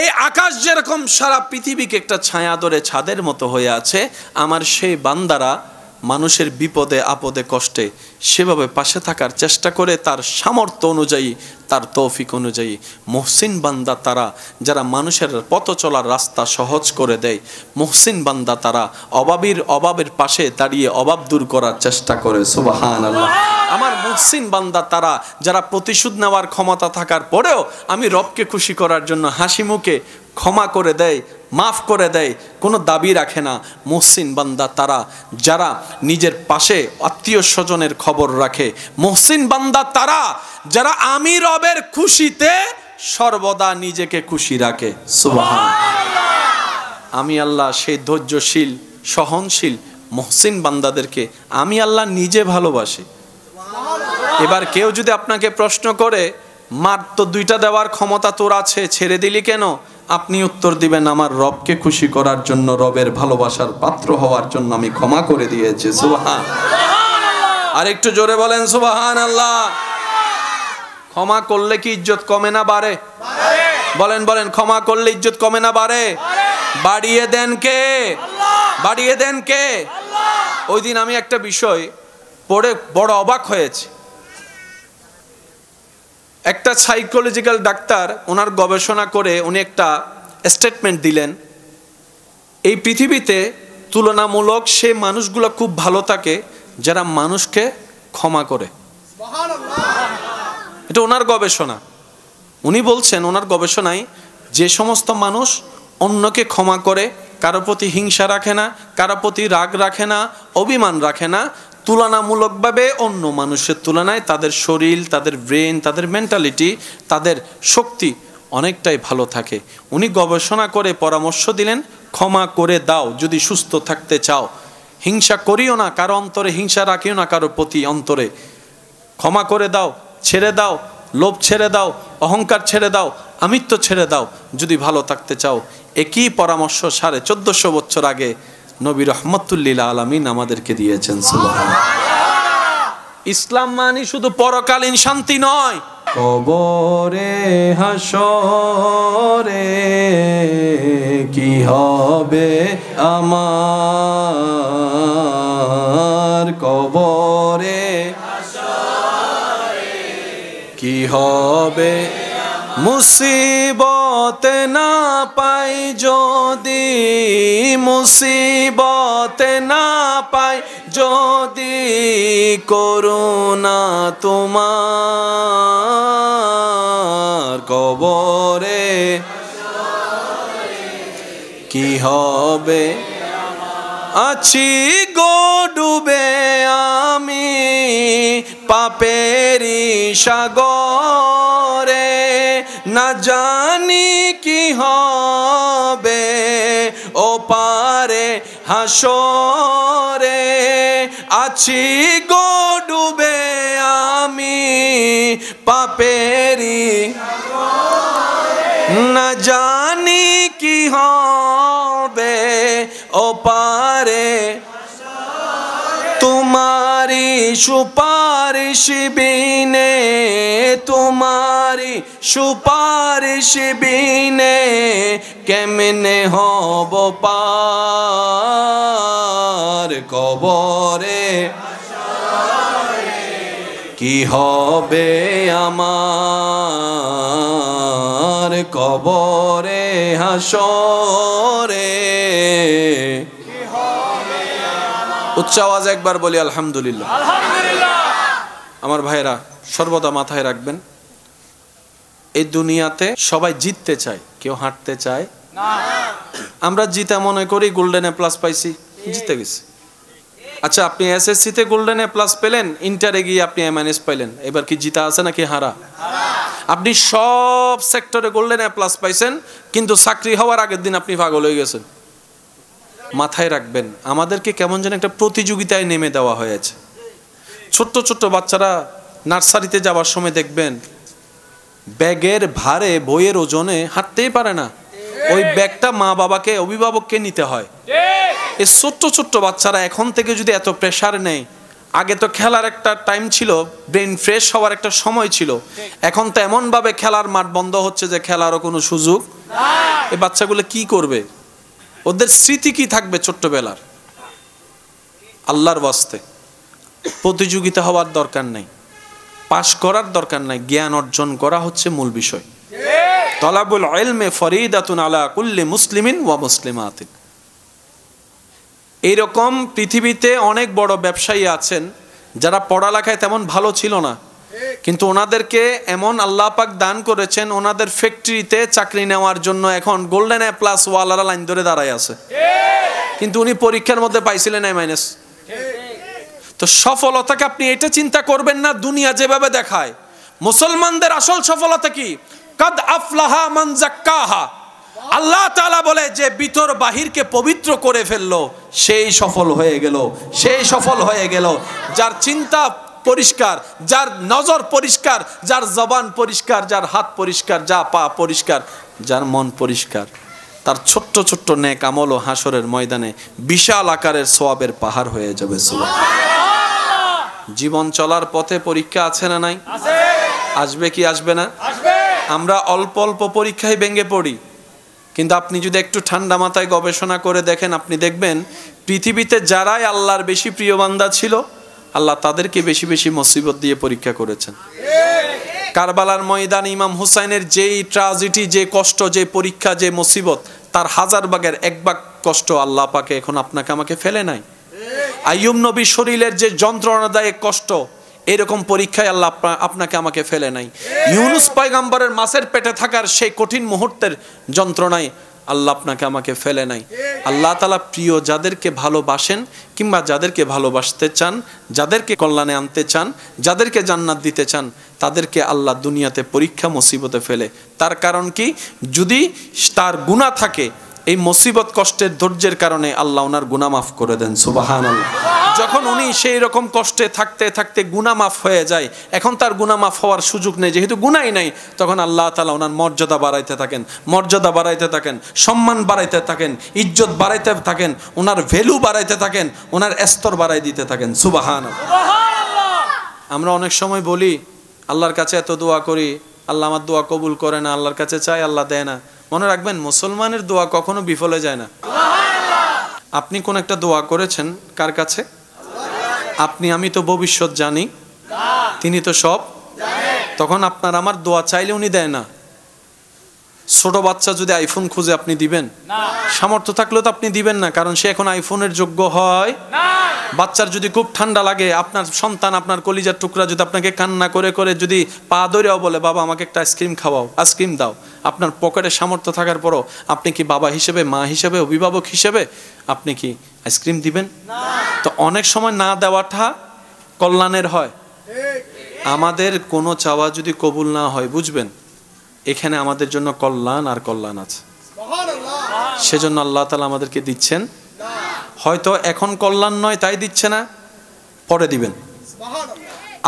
এই আকাশ যেরকম সারা পৃথিবীকে একটা ছায়া ধরে ছাদের মতো হয়ে আছে, আমার সেই বান্দারা মানুষের বিপদে আপদে কষ্টে সেভাবে পাশে থাকার চেষ্টা করে তার সামর্থ্য অনুযায়ী, তার তৌফিক অনুযায়ী। মুহসিন বান্দা তারা যারা মানুষের পথ চলার রাস্তা সহজ করে দেয়। মুহসিন বান্দা তারা অভাবের পাশে দাঁড়িয়ে অভাব দূর করার চেষ্টা করে। সুবহানাল্লাহ। আমার মুহসিন বান্দা তারা যারা প্রতিশোধ নেওয়ার ক্ষমতা থাকার পরেও আমি রবকে খুশি করার জন্য হাসি মুখে ক্ষমা করে দেয়, মাফ করে দেয়, কোনো দাবি রাখে না। মুহসিন বান্দা তারা যারা নিজের পাশে আত্মীয় স্বজনের খবর রাখে। মুহসিন বান্দা তারা যারা আমি রবের খুশিতে সর্বদা নিজেকে খুশি রাখে। সুবহানাল্লাহ। আমি আল্লাহ সেই ধৈর্যশীল সহনশীল মুহসিন বান্দাদেরকে আমি আল্লাহ নিজে ভালোবাসি। এবার কেউ যদি আপনাকে প্রশ্ন করে, মার তো 2টা দেওয়ার ক্ষমতা তোর আছে, ছেড়ে দিলি কেন? আপনি উত্তর দিবেন, আমার রবকে খুশি করার জন্য, রবের ভালোবাসার পাত্র হওয়ার জন্য আমি ক্ষমা করে দিয়েছি। সুবহানাল্লাহ। আর একটু জোরে বলেন সুবহানাল্লাহ। ক্ষমা করলে কি ইজ্জত কমে না বাড়ে? বলেন বলেন, ক্ষমা করলে ইজ্জত কমে না বাড়ে? বাড়িয়ে দেন কে? বাড়িয়ে দেন কে? ওই দিন আমি একটা বিষয় পড়ে বড় অবাক হয়েছে। একটা সাইকোলজিক্যাল ডাক্তার ওনার গবেষণা করে উনি একটা স্টেটমেন্ট দিলেন, এই পৃথিবীতে তুলনামূলক সে মানুষগুলো খুব ভালো থাকে যারা মানুষকে ক্ষমা করে। এটা ওনার গবেষণা। উনি বলছেন ওনার গবেষণায় যে সমস্ত মানুষ অন্যকে ক্ষমা করে, কারো প্রতি হিংসা রাখে না, কারো প্রতি রাগ রাখে না, অভিমান রাখে না, তুলনামূলকভাবে অন্য মানুষের তুলনায় তাদের শরীর, তাদের ব্রেন, তাদের মেন্টালিটি, তাদের শক্তি অনেকটাই ভালো থাকে। উনি গবেষণা করে পরামর্শ দিলেন, ক্ষমা করে দাও যদি সুস্থ থাকতে চাও। হিংসা করিও না, কারো অন্তরে হিংসা রাখিও না, কারো প্রতি অন্তরে। ক্ষমা করে দাও, ছেড়ে দাও, লোভ ছেড়ে দাও, অহংকার ছেড়ে দাও, আমিত্ব ছেড়ে দাও যদি ভালো থাকতে চাও। একই পরামর্শ 1450 বছর আগে নবী রহমতুল্লিল আলামিন আমাদেরকে দিয়েছেন। সুবহানাল্লাহ। ইসলাম মানে শুধু পরকালীন শান্তি নয়, কবরে হাসরে কি হবে আমার, কবরে কি হবে, মুসিবতে না পাই যদি, মুসিবতে না পাই যদি, করুণা তোমার, কবরে কি হবে, আছি গো ডুবে আমি পাপেরি সাগরে, না জানি কি হবে ও পারে হাসরে, আছি গো ডুবে আমি পাপেরি, না জানি কি হবে ও পারে, তোমারি সুপারিশ বিনে, তোমারি সুপারিশ বিনে কেমনে হব পার, কবরে কি হবে আমার, কবরে হাসরে। উচ্চ আওয়াজ একবার বলি আলহামদুলিল্লাহ। আমার ভাইরা সর্বদা মাথায় রাখবেন, এই দুনিয়াতে সবাই জিততে চায়, কেউ হাঁটতে চায় না। আমরা জিতা মনে করি গোল্ডেন এ প্লাস পাইছি, জিতে গেছি। আচ্ছা, আপনি এসএসসি তে গোল্ডেন এ প্লাস পেলেন, ইন্টারে গিয়ে আপনি এমএনএস পাইলেন, এবার কি জিতা আছে নাকি হারা? আপনি সব সেক্টরে গোল্ডেন এ প্লাস পাইছেন, কিন্তু চাকরি হওয়ার আগের দিন আপনি পাগল হয়ে গেছেন। মাথায় রাখবেন, আমাদেরকে কেমন যেন একটা প্রতিযোগিতায় নেমে দেওয়া হয়েছে। ছোট্ট ছোট্ট বাচ্চারা নার্সারিতে যাওয়ার সময় দেখবেন ব্যাগের ভারে, বইয়ের ওজনে হাঁটতেই পারে না, ওই ব্যাগটা মা বাবাকে, অভিভাবককে নিতে হয়। এই ছোট্ট ছোট্ট বাচ্চারা এখন থেকে যদি এত প্রেসার নেয়, আগে তো খেলার একটা টাইম ছিল, ব্রেন ফ্রেশ হওয়ার একটা সময় ছিল, এখন তো এমনভাবে খেলার মাঠ বন্ধ হচ্ছে যে খেলারও কোনো সুযোগ। এই বাচ্চাগুলো কি করবে? ওদের স্মৃতি কি থাকবে ছোট্টবেলার? আল্লাহর ওয়াস্তে প্রতিযোগিতা হওয়ার দরকার নাই, পাশ করার দরকার নাই, জ্ঞান অর্জন করা হচ্ছে মূল বিষয়। তলাবুল ইলমে ফরিদাতুন আলা কুল্লি মুসলিমিন ওয়া মুসলিমাতিন। এইরকম পৃথিবীতে অনেক বড় ব্যবসায়ী আছেন যারা পড়ালেখায় তেমন ভালো ছিল না, কিন্তু ওনাদেরকে এমন আল্লাহ পাক দান করেছেন, ওনাদের ফ্যাক্টরিতে চাকরি নেওয়ার জন্য এখন গোল্ডেন এ প্লাস ওয়ালারা লাইন ধরে দাঁড়ায় আছে, কিন্তু উনি পরীক্ষার মধ্যে পাইছিলেন এ মাইনাস। তো সফলতাকে আপনি এটা চিন্তা করবেন না দুনিয়া যেভাবে দেখায়। মুসলমানদের আসল সফলতা কি? কাদ আফলাহা মান যাক্কাহা। আল্লাহ তাআলা বলে যে ভিতর বাহিরকে পবিত্র করে ফেললো সেই সফল হয়ে গেল, সেই সফল হয়ে গেল। যার চিন্তা পরিষ্কার, যার নজর পরিষ্কার, যার জবান পরিষ্কার, যার হাত পরিষ্কার, যা পা পরিষ্কার, যার মন পরিষ্কার, তার ছোট্ট ছোট্ট নেক আমল ও হাসরের ময়দানে বিশাল আকারের সওয়াবের পাহাড় হয়ে যাবে। জীবন চলার পথে পরীক্ষা আছে না নাই? আসবে কি আসবে না? আমরা অল্প অল্প পরীক্ষায় ভেঙে পড়ি, কিন্তু আপনি যদি একটু ঠান্ডা মাথায় গবেষণা করে দেখেন, আপনি দেখবেন পৃথিবীতে যারাই আল্লাহর বেশি প্রিয় বান্দা ছিল, আল্লাহ তাদেরকে বেশি বেশি মুসিবত দিয়ে পরীক্ষা করেছেন। কারবালার ময়দানে ইমাম হুসাইনের যেই ট্র্যাজেডি, যে কষ্ট, যে পরীক্ষা, যে মুসিবত, তার হাজার ভাগের এক ভাগ কষ্ট আল্লাহ পাকে এখন আপনাকে আমাকে ফেলে নাই। আইয়ুব নবীর শরীরের যে যন্ত্রণাদায়ক কষ্ট, এরকম পরীক্ষায় আল্লাহ আপনাকে আমাকে ফেলে নাই। ইউনুস পয়গম্বরের মাছের পেটে থাকার সেই কঠিন মুহূর্তের যন্ত্রণায় আল্লাহ আপনাকে আমাকে ফেলে নাই। আল্লাহ তাআলা প্রিয় যাদেরকে ভালোবাসেন কিংবা যাদেরকে ভালোবাসতে চান, যাদেরকে কল্যাণে আনতে চান, যাদেরকে জান্নাত দিতে চান, তাদেরকে আল্লাহ দুনিয়াতে পরীক্ষা মুসিবতে ফেলে। তার কারণ কি? যদি তার গুনাহ থাকে, এই মুসিবত কষ্টের ধৈর্যের কারণে আল্লাহ ওনার গুনাহ মাফ করে দেন। সুবহানাল্লাহ। যখন উনি সেই রকম কষ্টে থাকতে থাকতে গুনাহ মাফ হয়ে যায়, এখন তার গুনাহ মাফ হওয়ার সুযোগ নেই, যেহেতু গুনাহই নাই, তখন আল্লাহ তাআলা ওনার মর্যাদা বাড়াইতে থাকেন, মর্যাদা বাড়াইতে থাকেন, সম্মান বাড়াইতে থাকেন, ইজ্জত বাড়াইতে থাকেন, ওনার ভ্যালু বাড়াইতে থাকেন, ওনার স্তর বাড়াই দিতে থাকেন। সুবহানাল্লাহ। আমরা অনেক সময় বলি আল্লাহর কাছে এত দোয়া করি, আল্লাহ আমার দোয়া কবুল করে না, আল্লাহর কাছে চাই আল্লাহ দেয় না। মনে রাখবেন, মুসলমানের দোয়া কখনো বিফলে যায় না। আপনি কোন একটা দোয়া করেছেন কার কাছে? আপনি আমি তো ভবিষ্যৎ জানি, তিনি তো সব তখন আপনার আমার দোয়া চাইলে উনি দেয় না। ছোট বাচ্চা যদি আইফোন খুঁজে আপনি দিবেন? সামর্থ্য থাকলেও তো আপনি দিবেন না, কারণ সে এখন আইফোনের যোগ্য হয়। বাচ্চার যদি খুব ঠান্ডা লাগে, আপনার সন্তান, আপনার কলিজার টুকরা যদি আপনাকে কান্না করে করে যদি পা ধরেও বলে বাবা আমাকে একটা আইসক্রিম খাওয়াও, আইসক্রিম দাও, আপনার পকেটে সামর্থ্য থাকার পরও আপনি কি বাবা হিসেবে, মা হিসেবে, অভিভাবক হিসেবে আপনি কি আইসক্রিম দিবেন? তো অনেক সময় না দেওয়াটা কল্যাণের হয়। আমাদের কোনো চাওয়া যদি কবুল না হয়, বুঝবেন এখানে আমাদের জন্য কল্যাণ আর কল্যাণ আছে। সেজন্য আল্লাহ তাআলা আমাদেরকে দিচ্ছেন। হয়তো এখন কল্যাণ নয় তাই দিচ্ছে না, পরে দিবেন।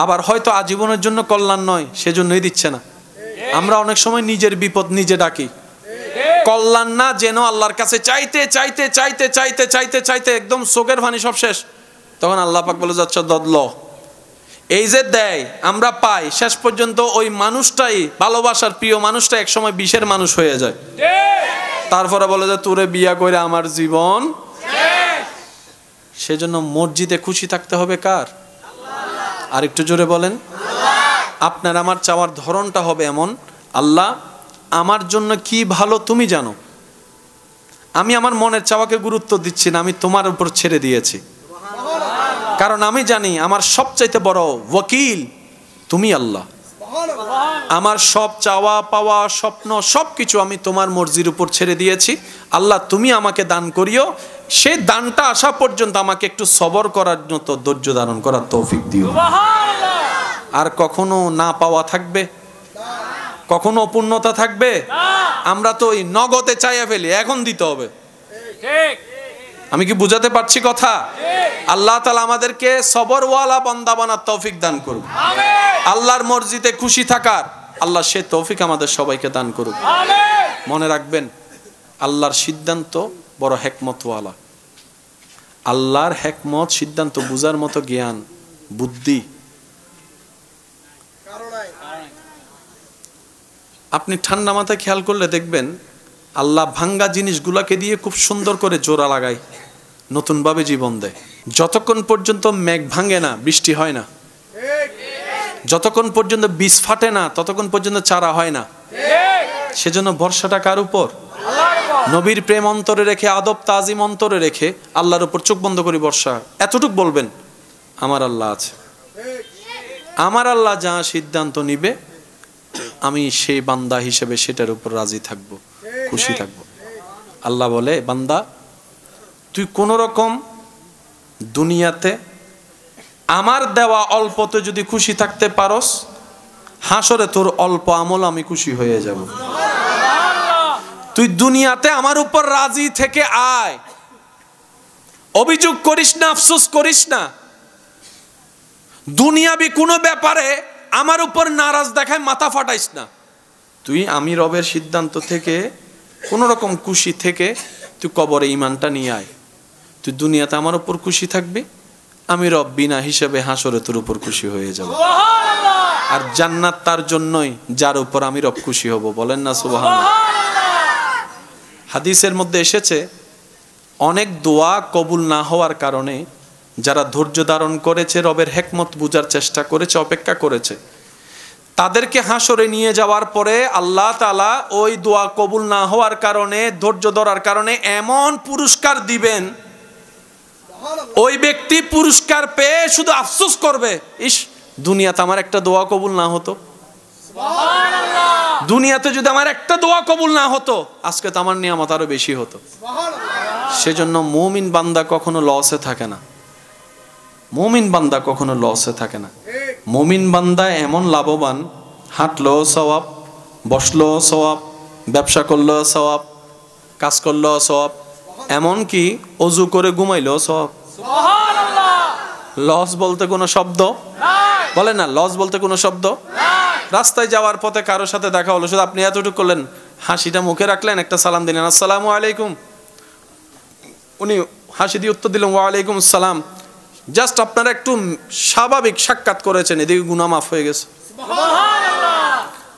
আবার হয়তো আজীবনের জন্য কল্যাণ নয়, সেজন্যই দিচ্ছে না। আমরা অনেক সময় নিজের বিপদ নিজে ডাকি, কল্যাণ না যেন আল্লাহর কাছে চাইতে চাইতে চাইতে চাইতে চাইতে চাইতে একদম চোখের পানি সব শেষ, তখন আল্লাহ পাক বলে যাচ্ছে দদল। এই যে দেয় আমরা পাই, শেষ পর্যন্ত ওই মানুষটাই, ভালোবাসার প্রিয় মানুষটা একসময় বিষের মানুষ হয়ে যায়। তারপরে বলে যে তোরে বিয়া করে আমার জীবন। সেজন্য মসজিদে খুশি থাকতে হবে কার? আর একটু জোরে বলেন। আপনার আমার চাওয়ার ধরনটা হবে এমন, আল্লাহ আমার জন্য কি ভালো তুমি জানো, আমি আমার মনের চাওয়াকে গুরুত্ব দিচ্ছি না, আমি তোমার উপর ছেড়ে দিয়েছি। কারণ আমি জানি আমার সবচাইতে বড় ওয়াকিল তুমি আল্লাহ। আমার সব চাওয়া পাওয়া স্বপ্ন সবকিছু আমি তোমার মর্জির উপর ছেড়ে দিয়েছি। আল্লাহ তুমি আমাকে দান করিও, সেই দানটা আসা পর্যন্ত আমাকে একটু সবর করার মতো ধৈর্য ধারণ করার তৌফিক দিও। আর কখনো না পাওয়া থাকবে, কখনো অপূর্ণতা থাকবে। আমরা তো ওই নগদে চাইয়া ফেলি, এখন দিতে হবে। আমি কি বুঝাতে পারছি কথা? আল্লাহ তাআলা আমাদেরকে সবরওয়ালা বান্দা বানার তৌফিক দান করুন। আল্লাহর মর্জিতে খুশি থাকার আল্লাহ সে তৌফিক আমাদের সবাইকে দান করুন। মনে রাখবেন, আল্লাহর সিদ্ধান্ত বড় হিকমতওয়ালা। আল্লাহর হিকমত, সিদ্ধান্ত বুঝার মতো জ্ঞান বুদ্ধি আপনি ঠান্ডা মাথায় খেয়াল করলে দেখবেন, আল্লাহ ভাঙ্গা জিনিসগুলোকে দিয়ে খুব সুন্দর করে জোড়া লাগায়, নতুনভাবে জীবন দেয়। যতক্ষণ পর্যন্ত মেঘ ভাঙে না, বৃষ্টি হয় না, যতক্ষণ পর্যন্ত বীজ ফাটে না, ততক্ষণ পর্যন্ত চারা হয় না। সেজন্য ভরসাটা কার উপর? নবীর প্রেম অন্তরে রেখে, আদব তাজিম অন্তরে রেখে আল্লাহর উপর চোখ বন্ধ করে ভরসা। এতটুক বলবেন, আমার আল্লাহ আছে, আমার আল্লাহ যা সিদ্ধান্ত নিবে আমি সেই বান্দা হিসেবে সেটার উপর রাজি থাকব, খুশি থাকব। আল্লাহ বলে, বান্দা তুই কোন রকম দুনিয়াতে আমার দেওয়া অল্পতে যদি খুশি থাকতে পারস, হাসরে তোর অল্প আমল আমি খুশি হয়ে যাব। তুই দুনিয়াতে আমার উপর রাজি থেকে আয়, অভিযোগ করিস না, আফসোস করিস না। দুনিয়াবি কোনো ব্যাপারে আমার উপর নারাজ দেখায় মাথা ফাটাইস না। তুই আমি রবের সিদ্ধান্ত থেকে কোন রকম খুশি থেকে তুই কবরে ঈমানটা নিয়ে আয়। তুই দুনিয়াতে আমার উপর খুশি থাকবি, আমি রব বিনা হিসেবে হাসরে তোর উপর খুশি হয়ে যাব। আর জান্নাত তার জন্যই যার উপর আমি রব খুশি হব। বলেন না সুবহানাল্লাহ। হাদিসের মধ্যে এসেছে, অনেক দোয়া কবুল না হওয়ার কারণে যারা ধৈর্য ধারণ করেছে, রবের হিকমত বুঝার চেষ্টা করেছে, অপেক্ষা করেছে, তাদেরকে হাসরে নিয়ে যাওয়ার পরে আল্লাহ তাআলা ওই দোয়া কবুল না হওয়ার কারণে, ধৈর্য ধরার কারণে এমন পুরস্কার দিবেন, ওই ব্যক্তি পুরস্কার পেয়ে শুধু আফসোস করবে, ইস দুনিয়াতে আমার একটা দোয়া কবুল না হতো, দুনিয়াতে যদি আমার একটা দোয়া কবুল না হতো, আজকে তো আমার নিয়ামত আরো বেশি হতো। সেজন্য মুমিন বান্দা কখনো লসে থাকে না, মুমিন বান্দা কখনো লসে থাকে না। মুমিন বান্দা এমন লাভবান, হাঁটলো সওয়াব, বসলো সওয়াব, ব্যবসা করলো সওয়াব, কাজ করলো সওয়াব, এমনকি অজু করে ঘুমাইলো সওয়াব। লস বলতে কোনো শব্দ বলে না, লস বলতে কোনো শব্দ। রাস্তায় যাওয়ার পথে কারোর সাথে দেখা হলো, শুধু আপনি এতটুকু করলেন, হাসিটা মুখে রাখলেন, একটা সালাম দিলেন, আসসালামু আলাইকুম, উনি হাসি দিয়ে উত্তর দিলেন ওয়ালাইকুম আসসালাম। জাস্ট আপনারা একটু স্বাভাবিক সাক্ষাৎ করেছেন, এদিকে গুনাহ মাফ হয়ে গেছে।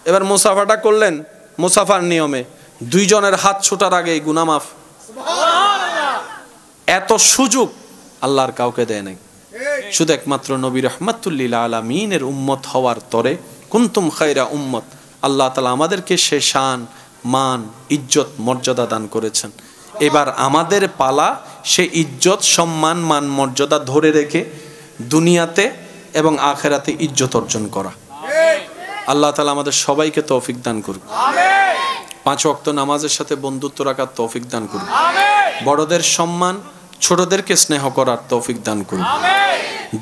এবার মুসাফাটা করলেন মুসাফার নিয়মে, দুইজনের হাত ছোটার আগে গুনাহ মাফ। এত সুযোগ আল্লাহর কাউকে দেয় নাই, শুধু একমাত্র নবী রাহমাতুল লিল আলামিনের উম্মত হওয়ার তরে কুনতুম খায়রা উম্মত, আল্লাহ তাআলা আমাদেরকে সে শান, মান, ইজ্জত, মর্যাদা দান করেছেন। এবার আমাদের পালা সে ইজ্জত, সম্মান, মান, মর্যাদা ধরে রেখে দুনিয়াতে এবং আখিরাতে ইজ্জত অর্জন করা। আল্লাহ তাআলা আমাদের সবাইকে তৌফিক দান করুন। পাঁচ ওয়াক্ত নামাজের সাথে বন্ধুত্ব রাখার তৌফিক দান করুন। বড়দের সম্মান, ছোটদেরকে স্নেহ করার তৌফিক দান করুন।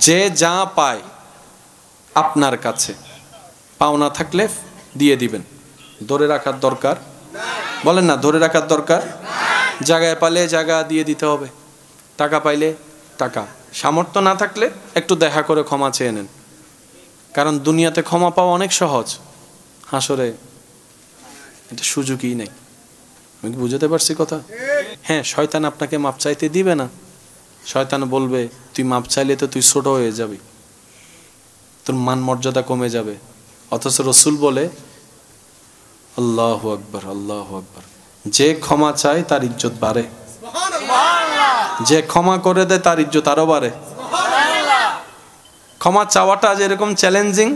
যে যা পায় আপনার কাছে পাওনা থাকলে দিয়ে দিবেন, ধরে রাখার দরকার, বলেন না ধরে রাখার দরকার। জায়গায় পাইলে জায়গা দিয়ে দিতে হবে, টাকা পাইলে টাকা, সামর্থ্য না থাকলে একটু দেখা করে ক্ষমা চেয়ে নেন। কারণ দুনিয়াতে ক্ষমা পাওয়া অনেক সহজ, হাসরে এটা সুযোগই নেই। আমি কি বুঝতে পারছি কথা? হ্যাঁ, শয়তান আপনাকে মাপ চাইতে দিবে না। শয়তান বলবে তুই মাপ চাইলে তো তুই ছোট হয়ে যাবি, তোর মান মর্যাদা কমে যাবে। অথচ রসুল বলে আল্লাহু আকবার, আল্লাহু আকবার, যে ক্ষমা চায় তার ইজ্জত বাড়ে, যে ক্ষমা করে দেয় তার ইজ্জত আরো বাড়ে। ক্ষমা চাওয়াটা যেরকম চ্যালেঞ্জিং,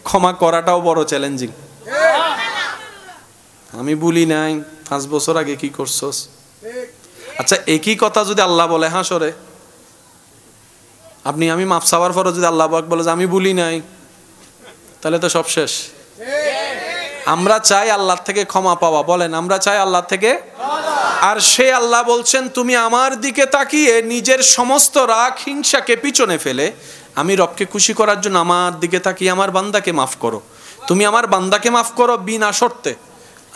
ক্ষমা করাটাও বড় চ্যালেঞ্জিং। আমি বলি নাই 5 বছর আগে কি করছস, আচ্ছা একই কথা যদি আল্লাহ বলে হাসরে, আপনি আমি মাফ চাওয়ার পরে যদি আল্লাহ পাক বলে যে আমি বলি নাই, তাহলে তো সব শেষ। আমরা চাই আল্লাহ থেকে ক্ষমা পাওয়া, বলেন আমরা চাই আল্লাহ থেকে। আর সে আল্লাহ বলছেন তুমি আমার দিকে তাকিয়ে নিজের সমস্ত রাগ হিংসাকে পিছনে ফেলে আমি রবকে খুশি করার জন্য আমার দিকে তাকিয়ে আমার বান্দাকে মাফ করো। তুমি আমার বান্দাকে মাফ করো বিনা শর্তে,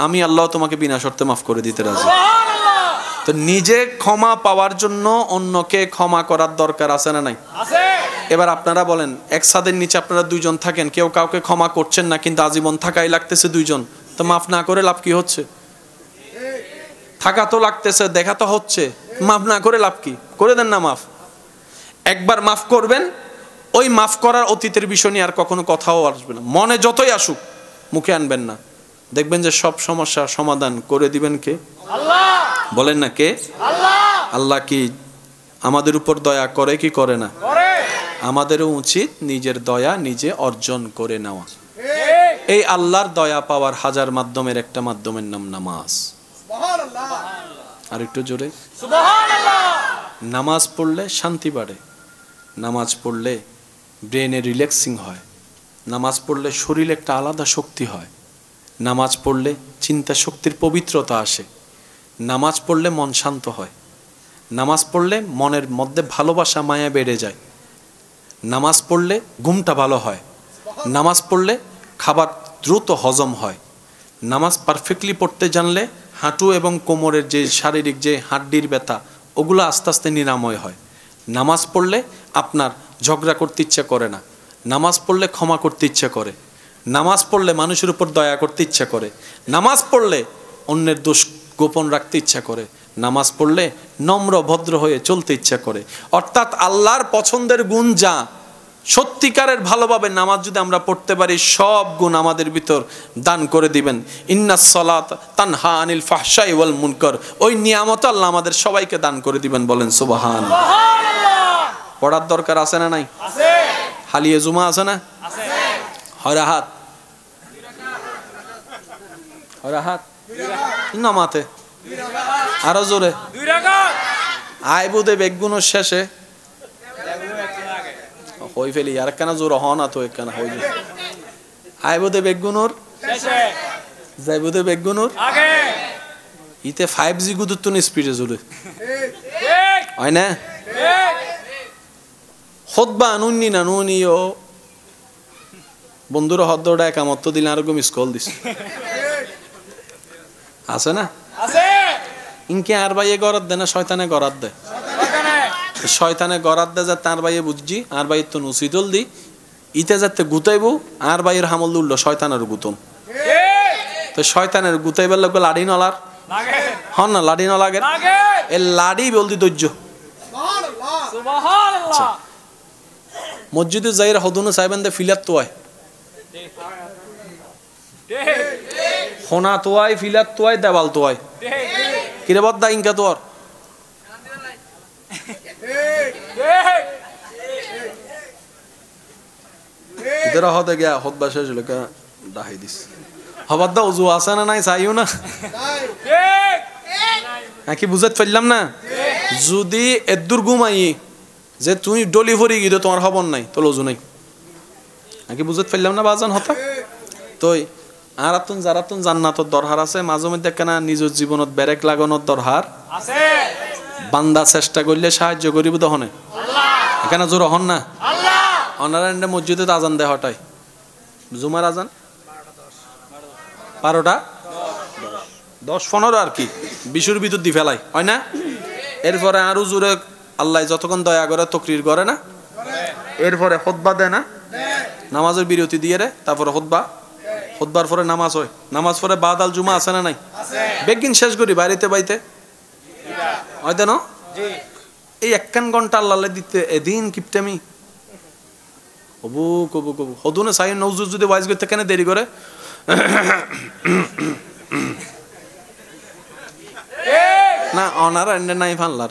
আমি আল্লাহ তোমাকে বিনা শর্তে মাফ করে দিতে রাজি। তো নিজে ক্ষমা পাওয়ার জন্য অন্যকে ক্ষমা করার দরকার আছে না নাই? এবার আপনারা বলেন, এক ছাদের নিচে আপনারা দুইজন থাকেন, কেউ কাউকে ক্ষমা করছেন না, কিন্তু আজীবন থাকাই লাগতেছে দুইজন, তো মাফ না করে লাভ কি হচ্ছে? থাকা তো লাগতেছে, দেখা তো হচ্ছে, মাফ না করে লাভ কি? করে দেন না মাফ। একবার মাফ করবেন, ওই মাফ করার অতীতের বিষয় নিয়ে আর কখনো কথাও আসবে না, মনে যতই আসুক মুখে আনবেন না। দেখবেন যে সব সমস্যা সমাধান করে দিবেন কে? আল্লাহ। বলেন না কে? আল্লাহ। আল্লাহ কি আমাদের উপর দয়া করে কি করে না? আমাদেরও উচিত নিজের দয়া নিজে অর্জন করে নেওয়া। এই আল্লাহর দয়া পাওয়ার হাজার মাধ্যমের একটা মাধ্যমের নাম নামাজ। আর একটু জোরে সুবহানাল্লাহ। নামাজ পড়লে শান্তি বাড়ে, নামাজ পড়লে ব্রেনে রিল্যাক্সিং হয়, নামাজ পড়লে শরীরে একটা আলাদা শক্তি হয়, নামাজ পড়লে চিন্তা শক্তির পবিত্রতা আসে, নামাজ পড়লে মন শান্ত হয়, নামাজ পড়লে মনের মধ্যে ভালোবাসা মায়া বেড়ে যায়, নামাজ পড়লে ঘুমটা ভালো হয়, নামাজ পড়লে খাবার দ্রুত হজম হয়, নামাজ পারফেক্টলি পড়তে জানলে হাঁটু এবং কোমরের যে শারীরিক যে হাড্ডির ব্যথা ওগুলো আস্তে আস্তে নিরাময় হয়, নামাজ পড়লে আপনার ঝগড়া করতে ইচ্ছা করে না, নামাজ পড়লে ক্ষমা করতে ইচ্ছা করে, নামাজ পড়লে মানুষের উপর দয়া করতে ইচ্ছা করে, নামাজ পড়লে অন্যের দোষ গোপন রাখতে ইচ্ছা করে, নামাজ পড়লে নম্র ভদ্র হয়ে চলতে ইচ্ছা করে। অর্থাৎ আল্লাহর পছন্দের গুণ যা, সত্যিকারের ভালোভাবে নামাজ যদি আমরা পড়তে পারি সব গুণ আমাদের ভিতর দান করে দিবেন। ইন্নাস সালাত তানহা আনিল ফাহশাই ওয়াল মুনকার, ওই নিয়ামত আল্লাহ আমাদের সবাইকে দান করে দিবেন। বলেন সুবহানাল্লাহ। পড়ার দরকার আছে না নাই? আছে। হালিয়ে জুমা আছে না? আছে। হরাহাত হরাহাত নামাতে আরো জোরে 2 রাকাত আইবুদে বেগুনের শেষে হই ফেলি আর কেন জোর হ না তো কেন হই আইবুদে বেগুনের শেষে যাইবুদে বেগুনের আগে ইতে 5G গুদুত্তন স্পিডে জোরে ঠিক হয় না? ঠিক খুতবা নুনি না নুনিও বন্ধুরা হদ্দটা একামত দিলে আর মিস কল দিস আছে না? আছে। ইনকে আর ভাইয়ে গরাত দেয় না শয়তানে গরাত দেয়, শয়তানে গরাত দেয় যা তার ভাইয়ে বুঝছি আর ভাইয়ের তো নুসিদল দি ইতে যাতে গুতাইবো আর ভাইয়ের হামল উঠলো শয়তানের গুতম, তো শয়তানের গুতাইবার লোক লাড়ি নলার হন না, লাড়ি ন লাগে এ লাড়ি বলদি ধৈর্য। মসজিদে যাইর হদুনে সাইবেন দে ফিলাত তো হয় হোনা তোয়াই ফিলাত তোয়াই দেওয়াল তোয়াই কিরে বদ্দা ইনকা তোর ইধর হতে গিয়া হদ বাসা ছিল কা ডাহাই দিস হবাদ্দা উজু আছে না নাই চাইও না নাকি বুঝাতে পারলাম না? যদি এদুর ঘুমাই যে তুই ডলি ভরি গিয়ে তোমার খবর নাই তোর উজু নাই নাকি বুঝাতে পারলাম না বাজান হতা তোই আর আতুন যারাতুন জান্নাতর দরকার আছে, মাঝে মধ্যে কেনা নিজের জীবনত ব্যারেক লাগানোর দরকার আছে, বান্দা চেষ্টা করলে সাহায্য করিব দহনে আল্লাহ এখানে জোর হন না আল্লাহ। অনারান্ডে মসজিদে আজান দেয় হটাই জুমার আজান 12টা 10-15 আর কি 20-এর ভিতর দি ফেলাই হয় না? এরপরে আরো জোরে আল্লাহ যতক্ষণ দয়া করে তকরির করে না, এরপরে খুতবা দেয় না, নামাজের বিরতি দিয়ে রে তারপরে খুতবার পরে নামাজ হয়, নামাজ পরে বাদাল জুমা আছে না নাই? বেগিন শেষ করি বাড়িতে বাইতে হয় দেন এই 1 ঘন্টা আল্লাহ দিতে এদিন কিপটামি কবু কবু কবু হদুনে সাই নজরুল যদি ওয়াইজ করতে কেন দেরি করে না অনার এন্ড নাই ফানলার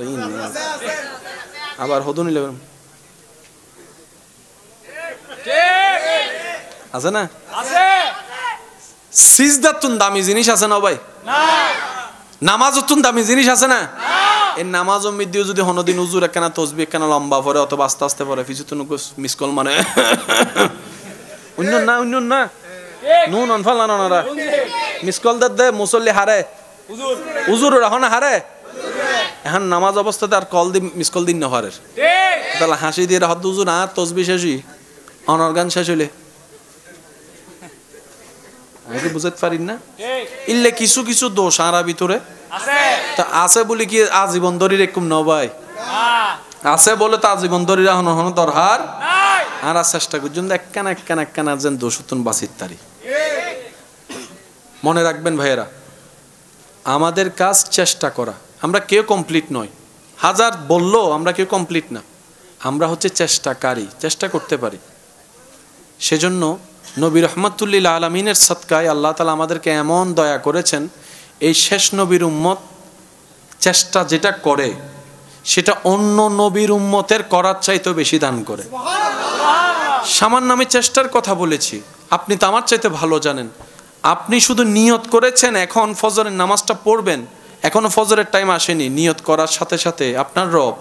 আবার হদুনি লেবেন আছে না? আছে। সিজদাতুন দামি জিনিস আছে না ভাই? না। নামাজতুন দামি জিনিস আছে না? এই নামাজ মধ্যে যদি হনদিন হুজুর একখানা তাসবিহ একখানা লম্বা পড়ে অথবা আস্তে আস্তে পড়ে ফিজুতুন মিস কল মানে অন্য না নুন অনফাল না না মিস কল দে মুসল্লি হারে হুজুর রাখো না হারে এখন নামাজ অবস্থাতে আর কল দি মিস কল দিন না হারের ঠিক তাহলে হাসি দিয়ে হদ হুজুর আর তাসবিহ শেষই অনর্গান শেষ হইলে আগে বুঝতে পারিন না ইল্লে কিছু কিছু দোষ আরা ভিতরে আছে, তো আছে বলে কি আজীবন ধরে এরকম ন ভাই আছে বলে তো আজীবন ধরে রাখনো হন দরকার নাই, আর চেষ্টা করছেন একখানা যেন দোষতুন বাঁচিত তারি। মনে রাখবেন ভাইয়েরা আমাদের কাজ চেষ্টা করা, আমরা কেউ কমপ্লিট নয়, হাজার বললো আমরা কেউ কমপ্লিট না, আমরা হচ্ছে চেষ্টাকারী, চেষ্টা করতে পারি। সেজন্য নবী রহমাতুল্লিল আলমিনের সদকায় আল্লাহ তাআলা আমাদেরকে এমন দয়া করেছেন, এই শেষ নবীর উম্মত চেষ্টা যেটা করে সেটা অন্য নবীর উম্মতের করার চাইতেও বেশি দান করে। সামান্য আমি চেষ্টার কথা বলেছি, আপনি তো আমার চাইতে ভালো জানেন। আপনি শুধু নিয়ত করেছেন এখন ফজরের নামাজটা পড়বেন, এখনো ফজরের টাইম আসেনি, নিয়ত করার সাথে সাথে আপনার রব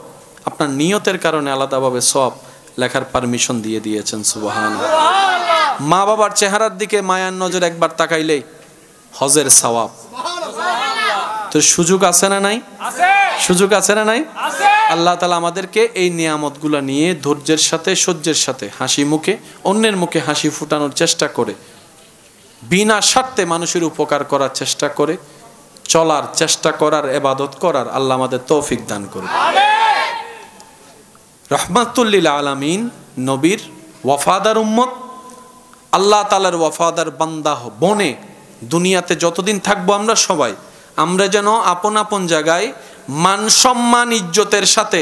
আপনার নিয়তের কারণে আলাদাভাবে সব লেখার পারমিশন দিয়ে দিয়েছেন। সুবহানাল্লাহ। মা বাবার চেহারার দিকে মায়ার নজর একবার তাকাইলেই হজের সওয়াব। তো সুযোগ আছে না নাই? সুযোগ আছে না নাই? আল্লাহ তাআলা আমাদেরকে এই নিয়ামতগুলো নিয়ে ধৈর্যের সাথে সহ্যের সাথে হাসি মুখে অন্যের মুখে হাসি ফুটানোর চেষ্টা করে, বিনা স্বার্থে মানুষের উপকার করার চেষ্টা করে চলার চেষ্টা করার, ইবাদত করার আল্লাহ আমাদের তৌফিক দান করুন। রহমাতুল লিল আলামিন নবীর ওয়াফাদার উম্মত, আল্লাহ তাআলার ওয়াফাদার বান্দা বনে দুনিয়াতে যতদিন থাকবো আমরা যেন আপন আপন জায়গায় মান সম্মান ইজ্জতের সাথে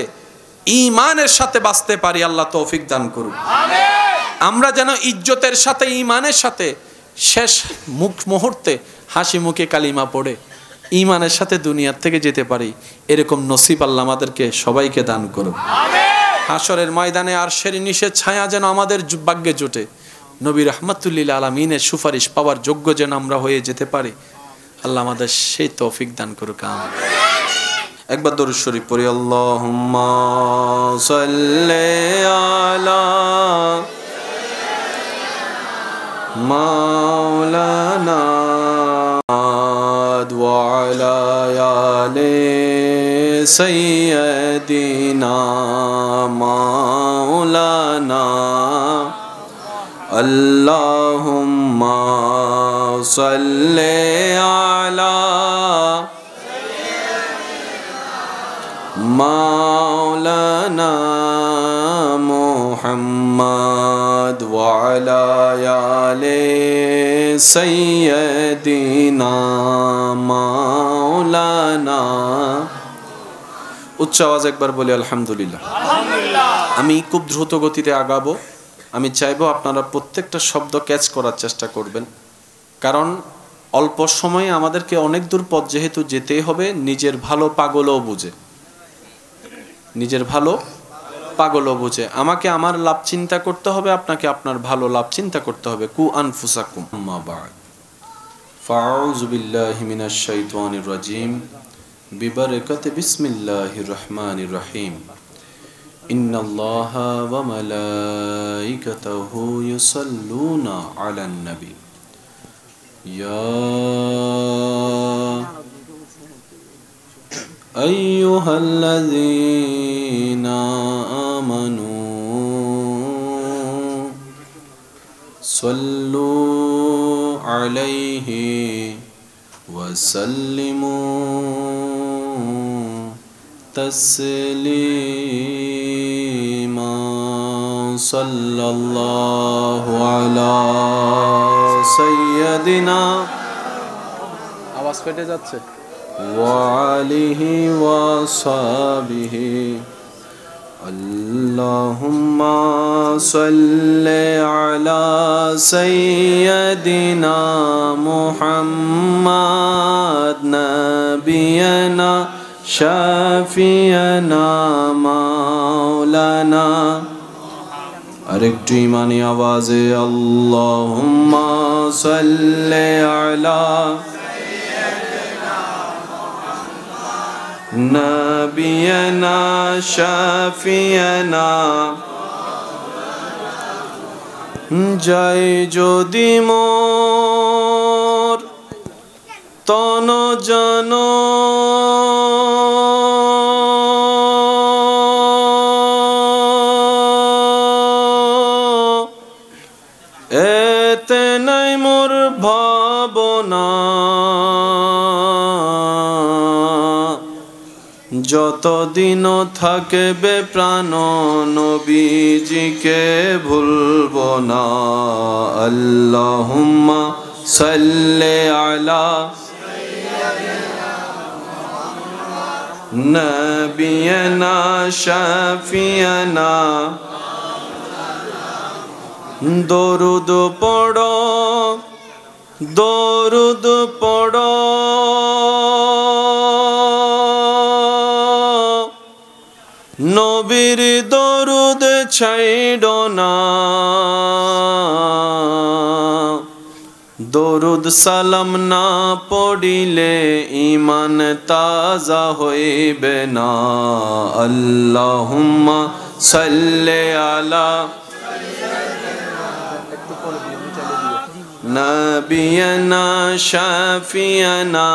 ঈমানের সাথে বাঁচতে পারি। আল্লাহ তৌফিক দান করুন। আমরা যেন ইজ্জতের সাথে ঈমানের সাথে শেষ মুহূর্তে হাসি মুখে কালিমা পড়ে ঈমানের সাথে দুনিয়ার থেকে যেতে পারি, এরকম নসিব আল্লাহ আমাদেরকে সবাইকে দান করুন। হাসরের ময়দানে আরশের নিচে ছায়া যেন আমাদের ভাগ্যে জোটে, নবী রাহমাতুল লিল আলামিনের সুপারিশ পাওয়ার যোগ্য যেন আমরা হয়ে যেতে পারি। আল্লাহ আমাদের সেই তৌফিক দান করুক। একবার দরুদ শরীফ পড়ি। আল্লাহুম্মা সাল্লি আলা মাওলানা ওয়া আলা আলি সাইয়্যিদিনা মাওলানা আল্লাহুম্মা সাল্লি আলা মাওলানা মুহাম্মদ ওয়া আলা আলি সাইয়্যিদিনা মাওলানা। উচ্চ আওয়াজ একবার বলি আলহামদুলিল্লাহ। আমি খুব দ্রুত গতিতে আগাবো। আমি চাইবো আপনারা প্রত্যেকটা শব্দ ক্যাচ করার চেষ্টা করবেন, কারণ অল্প সময়ে আমাদেরকে অনেক দূর পথ যেহেতু যেতেই হবে। নিজের ভালো পাগলও বুঝে, নিজের ভালো পাগলও বুঝে। আমাকে আমার লাভ চিন্তা করতে হবে, আপনাকে আপনার ভালো লাভ চিন্তা করতে হবে। কু আনফুসাকুম আম্মা বা'দ ফাউযু বিল্লাহি মিনাশ শাইতানির রাজিম বিবারাকাতি বিসমিল্লাহির রহমানির রহিম। ইন্নাল্লাহা ওয়া মালাইকাতাহু ইউসাল্লুনা আলান নবী ইয়া আইয়ুহাল্লাযীনা আমানু সাল্লু আলাইহি ওয়া সাল্লিমু তাসলিমা সাল্লাল্লাহু আলা সাইয়্যিদিনা, আওয়াজ ফেটে যাচ্ছে, ওয়া আলিহি ওয়া সাহবিহি। আল্লাহুম্মা সাল্লি আলা সাইয়্যিদিনা মুহাম্মাদ নাবিয়ানা শাফিয়ানা মাওলানা। আরেকটু ইমানি আওয়াজে আল্লাহুম্মা সাল্লি আলা নাবিয়ানা শাফিয়ানা। জয় যদি মোর তন জন এতে নাই মোর ভাবনা, যতদিন থাকবে প্রাণ নবীজিকে ভুলব না। আল্লাহুম্মা সাল্লি আলা নাবিয়ানা শাফিয়ানা। দরুদ পড়ো, দরুদ পড়ো, নবীর দরুদ ছাইড়ো না, দরুদ সালাম না পড়িলে ঈমান তাজা হইবে না। আল্লাহুম্মা সাল্লি আলা নবিয়না শাফিয়ানা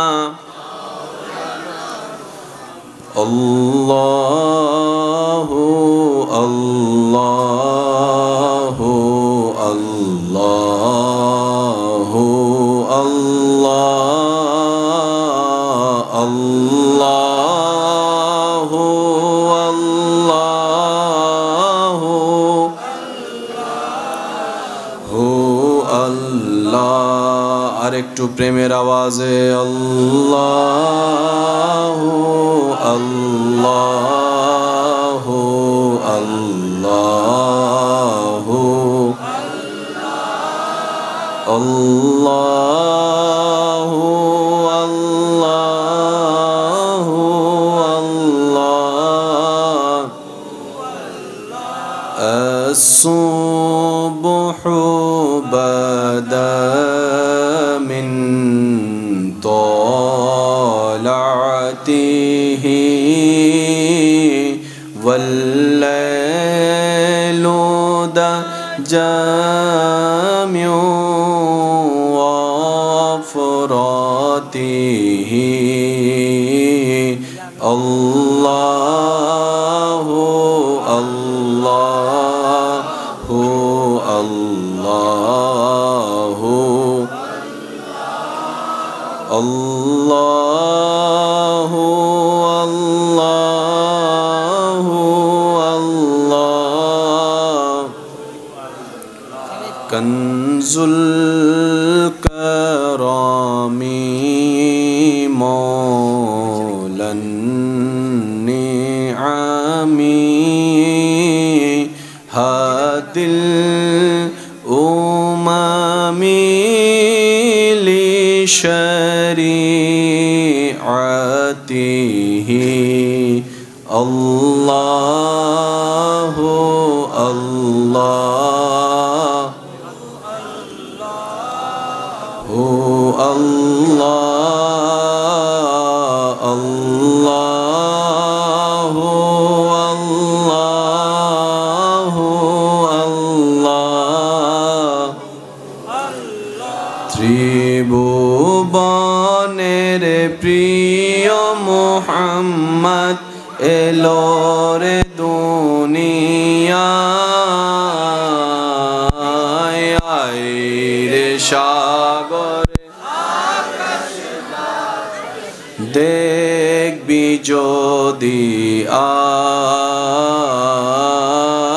আল্লাহু আল্লাহু আল্লাহু আল্লাহ আল্লাহু আল্লাহু হু আল্লাহ। আর একটু প্রেমের আওয়াজে আল্লাহু আল্লাহু আল্লাহু আল্লাহু আল্লাহু আল্লাহ। الصبح بدا من طلعته والليل جامع وفراته الله الله الله الله الله الله كنز الكرام مولى النعم هادي الأمم لشريعته الله الله الله الله الله الله ত্রিভুবনের প্রিয় মুহাম্মদ এলো রে দুনিয়ায়, আইরে সাগরে দেখবি যদি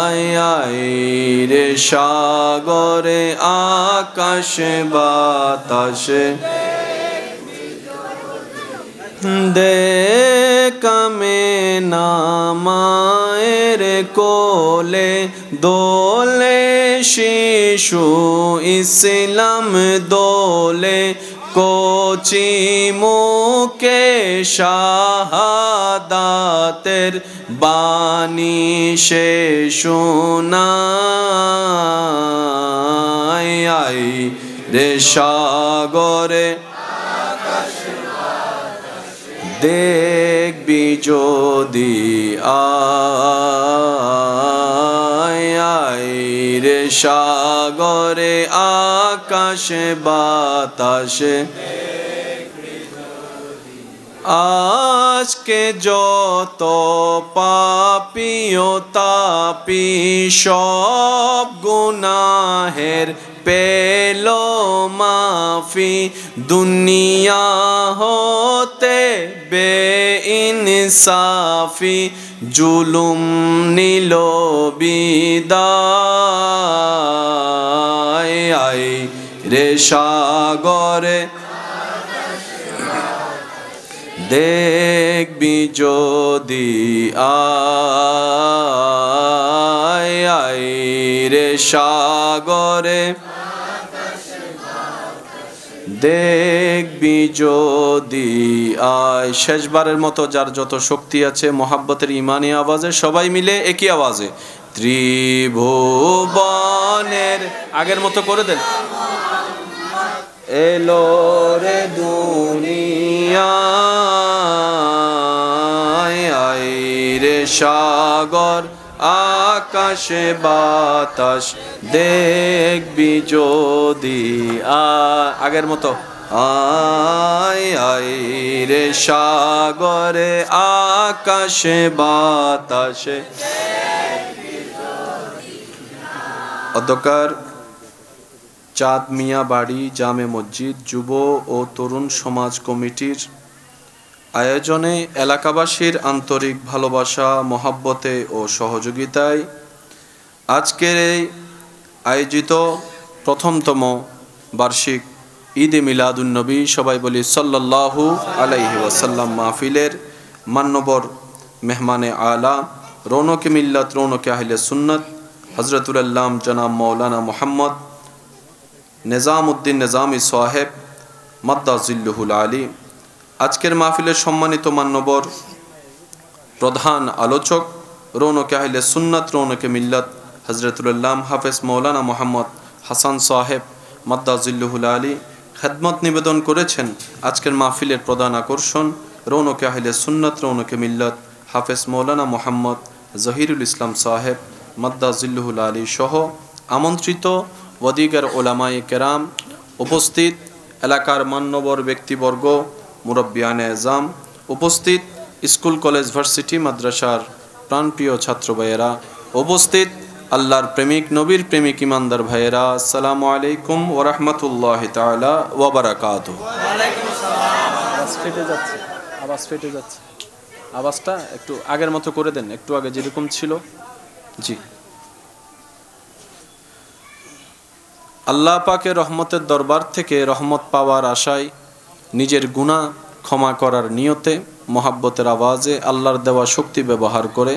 আইরে সাগরে আকাশে বাতাসে দেখামে না মায়ের কোলে দোলে শিশু ইসলাম দোলে কোচি মুকে শাহাদাতের বাণী সে শোনায় রে সাগরে দেখবি যদি রে সাগরে আকাশে বাতাসে আজকে যত পাপী ও তাপী সব গুনাহের পেল মাফি দুনিয়া হতে বেইনসাফি জুলুম নিল বিদায় রে সাগরে দেখবি যদি রে সাগরে দেখবি যদি আয়। শেষবারের মতো যার যত শক্তি আছে মোহাব্বতের ইমানি আওয়াজে সবাই মিলে একই আওয়াজে ত্রিভুবনের আগের মতো করে দেন। এলো রে দুনিয়ায় আয় রে সাগর আকাশে বাতাস দেখবি যদি আগের মতো আয় আয় রে সাগরে আকাশে বাতাসে। অধ্যকার চাঁদ মিয়া বাড়ি জামে মসজিদ যুব ও তরুণ সমাজ কমিটির আয়োজনে এলাকাবাসীর আন্তরিক ভালোবাসা মহাব্বতে ও সহযোগিতায় আজকের এই আয়োজিত প্রথমতম বার্ষিক ঈদে মিলাদুন্নবী সবাই বলি সাল্লাল্লাহু আলাইহি ওয়াসাল্লাম মাহফিলের মান্যবর মেহমানে আলা রৌনকে মিল্লাত রৌনকে আহলে সুন্নাত হযরতুল আল্লাম জনাব মাওলানা মুহাম্মদ নিজামউদ্দিন নিজামী সাহেব মাদ্দাজিল্লুহুল আলী আজকের মাহফিলের সম্মানিত মান্যবর প্রধান আলোচক রৌনকে আহলে সুন্নাত রৌনকে মিল্লাত হযরতুল আল্লাম হাফেজ মাওলানা মুহাম্মদ হাসান সাহেব মাদ্দাজিল্লুহুল আলী খেদমত নিবেদন করেছেন। আজকের মাহফিলের প্রধান আকর্ষণ রৌনকে আহলে সুন্নাত রৌনকে মিল্লাত হাফেজ মাওলানা মুহাম্মদ জহিরুল ইসলাম সাহেব মাদ্দাজিল্লুহুল আলী সহ আমন্ত্রিত ওয়াদিগার ওলামায়ে কেরাম, উপস্থিত এলাকার মান্যবর ব্যক্তিবর্গ, মুরব্বিয়ানে এজাম, উপস্থিত স্কুল কলেজ ভার্সিটি মাদ্রাসার প্রাণপ্রিয় ছাত্র ভাইয়েরা, উপস্থিত আল্লাহর প্রেমিক নবীর প্রেমিক ইমানদার ভাইয়েরা, আসসালামু আলাইকুম ওয়া রাহমাতুল্লাহি তাআলা ওয়া বারাকাতুহু। আওয়াজ ফেটে যাচ্ছে, আওয়াজটা একটু আগের মতো করে দেন, একটু আগে যেরকম ছিল। জি, আল্লাহ পাকের রহমতের দরবার থেকে রহমত পাওয়ার আশায় নিজের গুনাহ ক্ষমা করার নিয়তে মহাব্বতের আওয়াজে আল্লাহর দেওয়া শক্তি ব্যবহার করে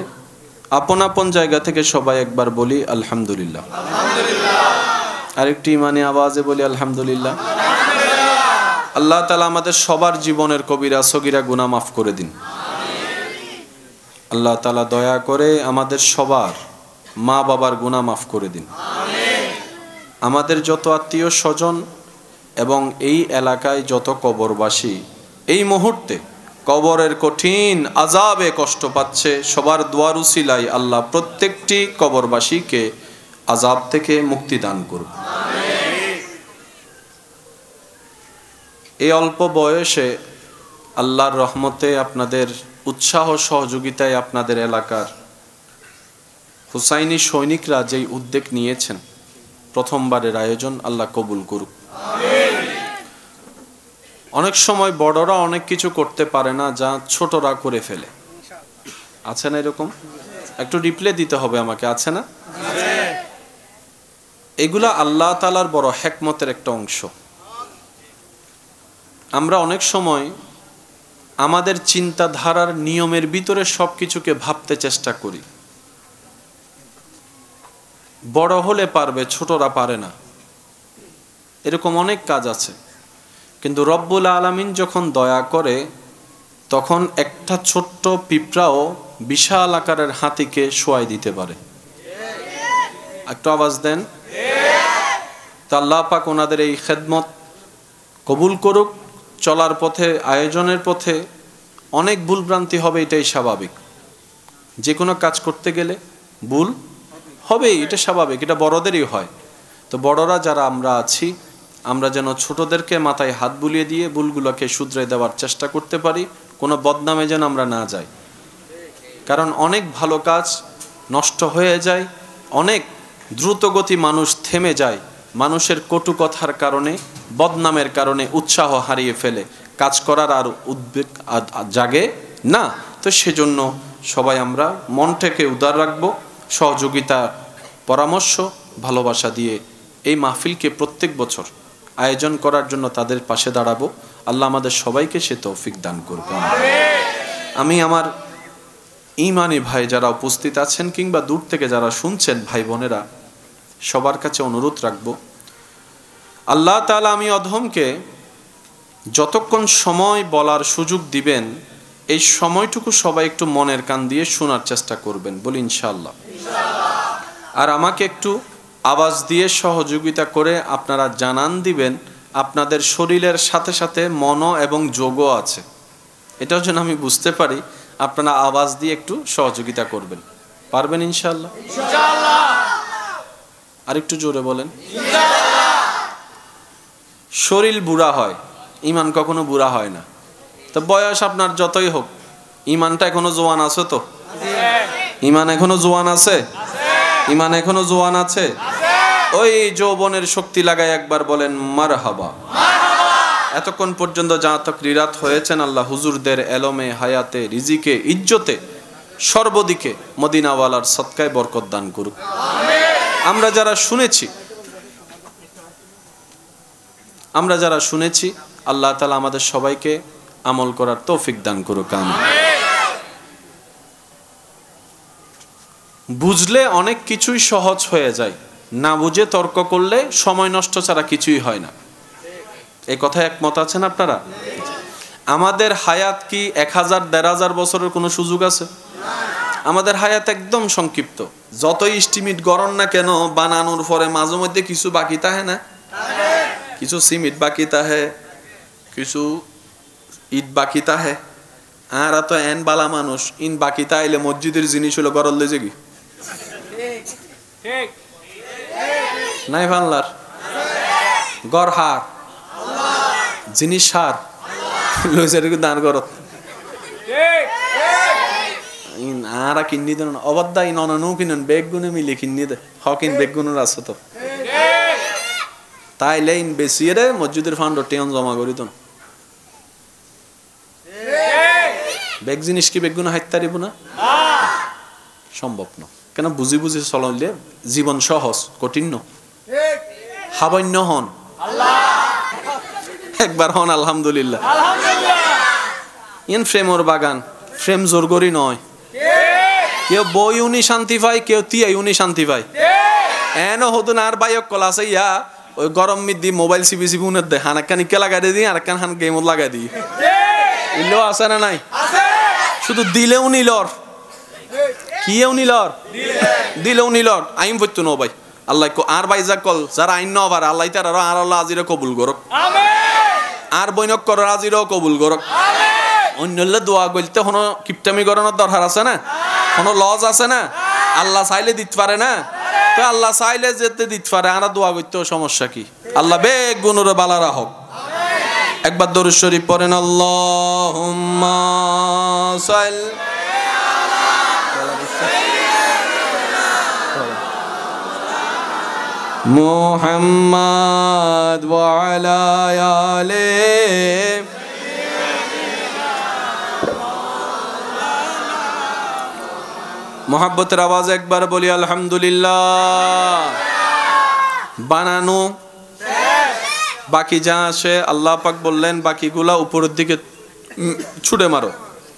আপন আপন জায়গা থেকে সবাই একবার বলি আলহামদুলিল্লাহ। আরেকটি ইমানি আওয়াজে বলি আলহামদুলিল্লাহ। আল্লাহ তাআলা আমাদের সবার জীবনের কবিরা সগীরা গুনাহ মাফ করে দিন। আল্লাহ তাআলা দয়া করে আমাদের সবার মা বাবার গুনাহ মাফ করে দিন। আমাদের যত আত্মীয় স্বজন এবং এই এলাকায় যত কবরবাসী এই মুহূর্তে কবরের কঠিন আযাবে কষ্ট পাচ্ছে, সবার দোয়ার উসিলায় আল্লাহ প্রত্যেকটি কবরবাসীকে আযাব থেকে মুক্তি দান করুন। এই অল্প বয়সে আল্লাহর রহমতে আপনাদের উৎসাহ সহযোগিতায় আপনাদের এলাকার হুসাইনি সৈনিকরা যেই উদ্যোগ নিয়েছেন, প্রথমবারের আয়োজন, আল্লাহ কবুল করুক। অনেক সময় বড়রা অনেক কিছু করতে পারে না যা ছোটরা করে ফেলে, আছে না এরকম? একটু রিপ্লে দিতে হবে আমাকে, আছে না? এগুলা আল্লাহ তাআলার বড় হিকমতের একটা অংশ। আমরা অনেক সময় আমাদের চিন্তাধারার নিয়মের ভিতরে সবকিছুকে ভাবতে চেষ্টা করি, বড় হলে পারবে, ছোটরা পারে না, এরকম অনেক কাজ আছে। কিন্তু রব্বুল আলামিন যখন দয়া করে তখন একটা ছোট্ট পিঁপড়াও বিশাল আকারের হাতিকে শোয়াই দিতে পারে। একটু আওয়াজ দেন। তা আল্লাহ পাক ওনাদের এই খেদমত কবুল করুক। চলার পথে, আয়োজনের পথে অনেক ভুলভ্রান্তি হবে, এটাই স্বাভাবিক। যে কোনো কাজ করতে গেলে ভুল হবেই, এটা স্বাভাবিক, এটা বড়দেরই হয়। তো বড়রা যারা আমরা আছি, আমরা যেন ছোটদেরকে মাথায় হাত বুলিয়ে দিয়ে ভুলগুলোকে শুধরে দেওয়ার চেষ্টা করতে পারি, কোনো বদনামে যেন আমরা না যাই। কারণ অনেক ভালো কাজ নষ্ট হয়ে যায়, অনেক দ্রুতগতি মানুষ থেমে যায়, মানুষের কটু কথার কারণে, বদনামের কারণে উৎসাহ হারিয়ে ফেলে, কাজ করার আর উদ্বেগ জাগে না। তো সেজন্য সবাই আমরা মনটাকে উদার রাখবো, সহযোগিতা, পরামর্শ, ভালোবাসা দিয়ে এই মাহফিলকে প্রত্যেক বছর আয়োজন করার জন্য তাদের পাশে দাঁড়াবো। আল্লাহ আমাদের সবাইকে সে তৌফিক দান করবে। আমি আমার ঈমানি ভাই যারা উপস্থিত আছেন কিংবা দূর থেকে যারা শুনছেন ভাই বোনেরা, সবার কাছে অনুরোধ রাখবো, আল্লাহ তাআলা আমি অধমকে যতক্ষণ সময় বলার সুযোগ দিবেন এই সময়টুকু সবাই একটু মনের কান দিয়ে শোনার চেষ্টা করবেন, বলি ইনশাআল্লাহ। আর আমাকে একটু আওয়াজ দিয়ে সহযোগিতা করে আপনারা জানান দিবেন আপনাদের শরীরের সাথে সাথে মনও এবং যোগও আছে, এটাও যেন আমি বুঝতে পারি। আপনারা আওয়াজ দিয়ে একটু সহযোগিতা করবেন, পারবেন ইনশাআল্লাহ? আর একটু জোরে বলেন। শরীর বুড়া হয়, ইমান কখনো বুড়া হয় না। তো বয়স আপনার যতই হোক, ইমানটা এখনো জোয়ান আছে তো? ইমান এখনো জোয়ান আছে? ইমান এখনো জোয়ান আছে? ওই যৌবনের শক্তি লাগায় একবার বলেন মারহাবা। এতক্ষণ পর্যন্ত যা তাকরিরাত হয়েছেন, আল্লাহ হুজুরদের এলমে, হায়াতে, রিজিকে, ইজ্জতে, সর্বদিকে মদিনাওয়ালার সদকায় বরকত দান করুক। আমরা যারা শুনেছি আল্লাহ তাআলা আমাদের সবাইকে আমল করার তৌফিক দান করুক, আমিন। বুঝলে অনেক কিছুই সহজ হয়ে যায়, না বুঝে তর্ক করলে সময় নষ্ট ছাড়া কিছুই হয় না। এই কথায় একমত আছেন আপনারা? আমাদের হায়াত কি 1000-1500 বছরের কোনো সুযোগ আছে? আমাদের হায়াত একদম সংক্ষিপ্ত। যতই ইস্টিমিট গড়ন না কেন, বানানোর পরে মাঝে মধ্যে কিছু বাকি থাকে না? কিছু সিমেন্ট বাকি থাকে, কিছু ইট বাকি থাকে। আর তো এন বালা মানুষ, ইন বাকি তাইলে মসজিদের জিনিস হলো গড়ল লেজে কি নাই বাংলার গড় হার জিনিস হার লইছে দান করত আর কিনি দেন অবাধ্যা ইন অনানো কিনেন বেগ গুনে মিলে কিনি দে হকিন বেগ গুণের আছে তো তাইলে ইন বেশি রে মসজিদের ফান্ড টেন জমা করি তো বেগ জিনিস কি বেগুন হাইতে পারিব না? সম্ভব না। কেন? বুঝি বুঝি চলাইলে জীবন সহজ, কঠিন ন হাবন্য হন একবার হন আলহামদুলিল্লাহ। ইন ফ্রেমর বাগান, ফ্রেম জোর করি নয়। কেউ বই উনি শান্তি পায়, কেউ তিয়াই উনি শান্তি পায়। এন হতুন আর বাইক কলা আছে ইয়া ওই গরম মিদ দি মোবাইল সিবি সিবি উনের দে হান একখান ইকে লাগাই দিই আর একখান হান গেমত লাগাই দিই। ইলেও আছে না নাই? শুধু দিলেও নিলর, কিয়েও নিলর, দিলেও নিলর। আইন পড়তো ন ভাই আল্লাহ আর ভাই যা কল যারা আইন ন পারে আল্লাহ তার আর আল্লাহ আজিরে কবুল করক, আর বৈনক কর আজিরেও কবুল করক। অন্যলে দোয়া গলতে কোনো কিপটামি করানোর দরকার আছে না? কোনো লজ আছে না? আল্লাহ চাইলে দিতে পারে না? তো আল্লাহ চাইলে যেতে দিতে পারে, আর দোয়া করতেও সমস্যা কি? আল্লাহ বেগ গুণরে বালা রাখক। একবার দরুদ শরীফ পড়েন, আল্লাহুম্মা সাল্লি মুহাম্মাদ ওয়া আলা আলিহি। মোহাব্বতের আওয়াজ একবার বলি আলহামদুলিল্লাহ। বানানো বাকি যা আসে আল্লাহ পাক বললেন বাকিগুলা উপরের দিকে ছুড়ে মারো।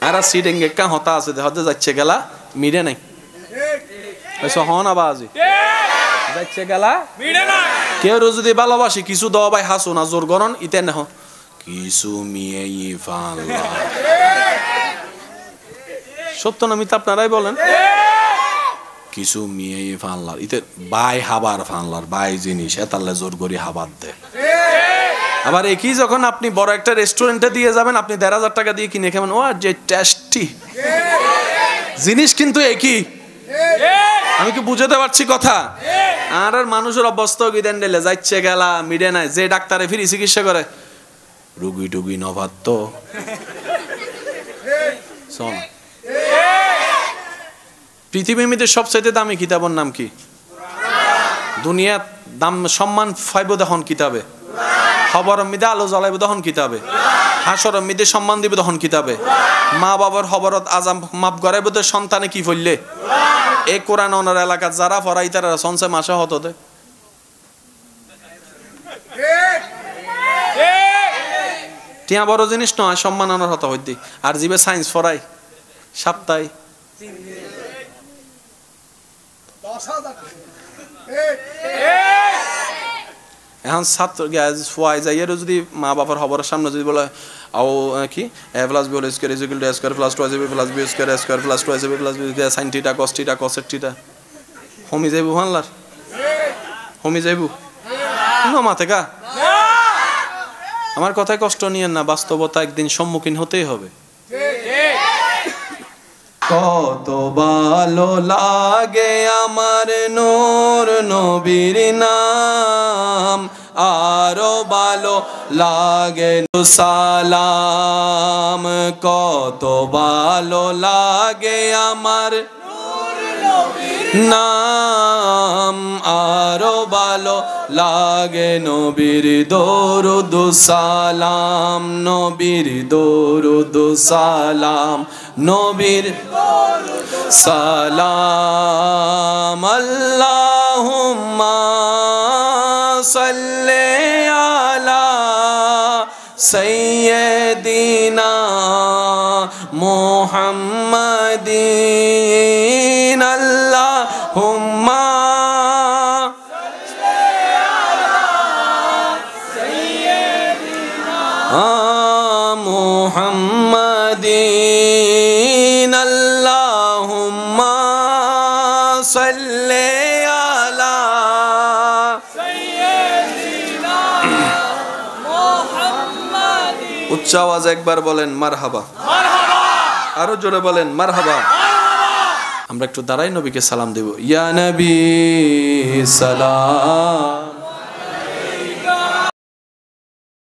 আর সিডেঙ্গে কা হতা আছে হতে যাচ্ছে গেলা মিরে নাই হন আবাজ যাচ্ছে গেলা মিরে নাই। কেউ যদি ভালোবাসি কিছু দেওয়া ভাই হাসো না জোর গরন ইতে নেহ কিছু মিয়ে ফাল্লা সত্য না মিথ্যা আপনারাই বলেন। কিছু মিয়ে ফানলার ইতে বাই হাবার ফানলার বাই জিনিস এতালে জোর করি হাবার দে। আবার একই যখন আপনি বড় একটা রেস্টুরেন্টে দিয়ে যাবেন, আপনি ১,৫০০ টাকা দিয়ে কিনে খাবেন, ও যে টেস্টি জিনিস কিন্তু একই। আমি কি বুঝাতে পারছি কথা? আর মানুষের অবস্থা কি দেন দিলে যাচ্ছে গেলা মিডে নাই। যে ডাক্তারে ফ্রি চিকিৎসা করে রুগী টুগী নভাত্ত শোন। পৃথিবীর মধ্যে সবচাইতে দামি কিতাবের নাম কি? দুনিয়া দাম সম্মান পাইব তখন কিতাবে, খবর মধ্যে আলো জ্বলাইব তখন কিতাবে, হাসর মধ্যে সম্মান দিব তখন কিতাবে, মা বাবার খবরত আজাম মাপ গড়াইব তো সন্তানে কি ফললে। এই কোরআন ওনার এলাকার যারা পড়াই তারা সঞ্চয় মাসে হতে টিয়া বড় জিনিস নয়, সম্মান আনার হতা হইতে। আর জিবে সায়েন্স পড়াই সপ্তাহে এখন ছাত্র ফুয়াই যাই যদি মা বাবার খবরের সামনে যদি বলে আও কি A plus B whole square is equal to A square plus 2ab plus B square A square plus 2ab plus B square sin theta cos theta cosec theta হমি যাইবো হানলার হমি যাইবো না মাথা কা আমার কথায় কষ্ট নিয়েন না, বাস্তবতা একদিন সম্মুখীন হতেই হবে। কত ভালো লাগে আমার নূর নবীর নাম, আরো ভালো লাগে সালাম। কত ভালো লাগে আমার নাম, আরো ভালো লাগে নবীর দরুদ সালাম, নবীর দরুদ সালাম, নবীর সালাম। আল্লাহুম্মা সাল্লি আলা সাইয়্যিদিনা মুহাম্মাদিন, আল্লাহুম্মা মুহাম্মাদিন, আল্লাহুম্মা সাল্লি আলা সাইয়্যিদিনা মুহাম্মাদিন। উচ্চ আওয়াজে একবার বলেন মারহাবা, মারহাবা। আরো জোরে বলেন মারহাবা, মারহাবা। আমরা একটু দাঁড়াই নবীকে সালাম দেব। ইয়া নবী সালাম।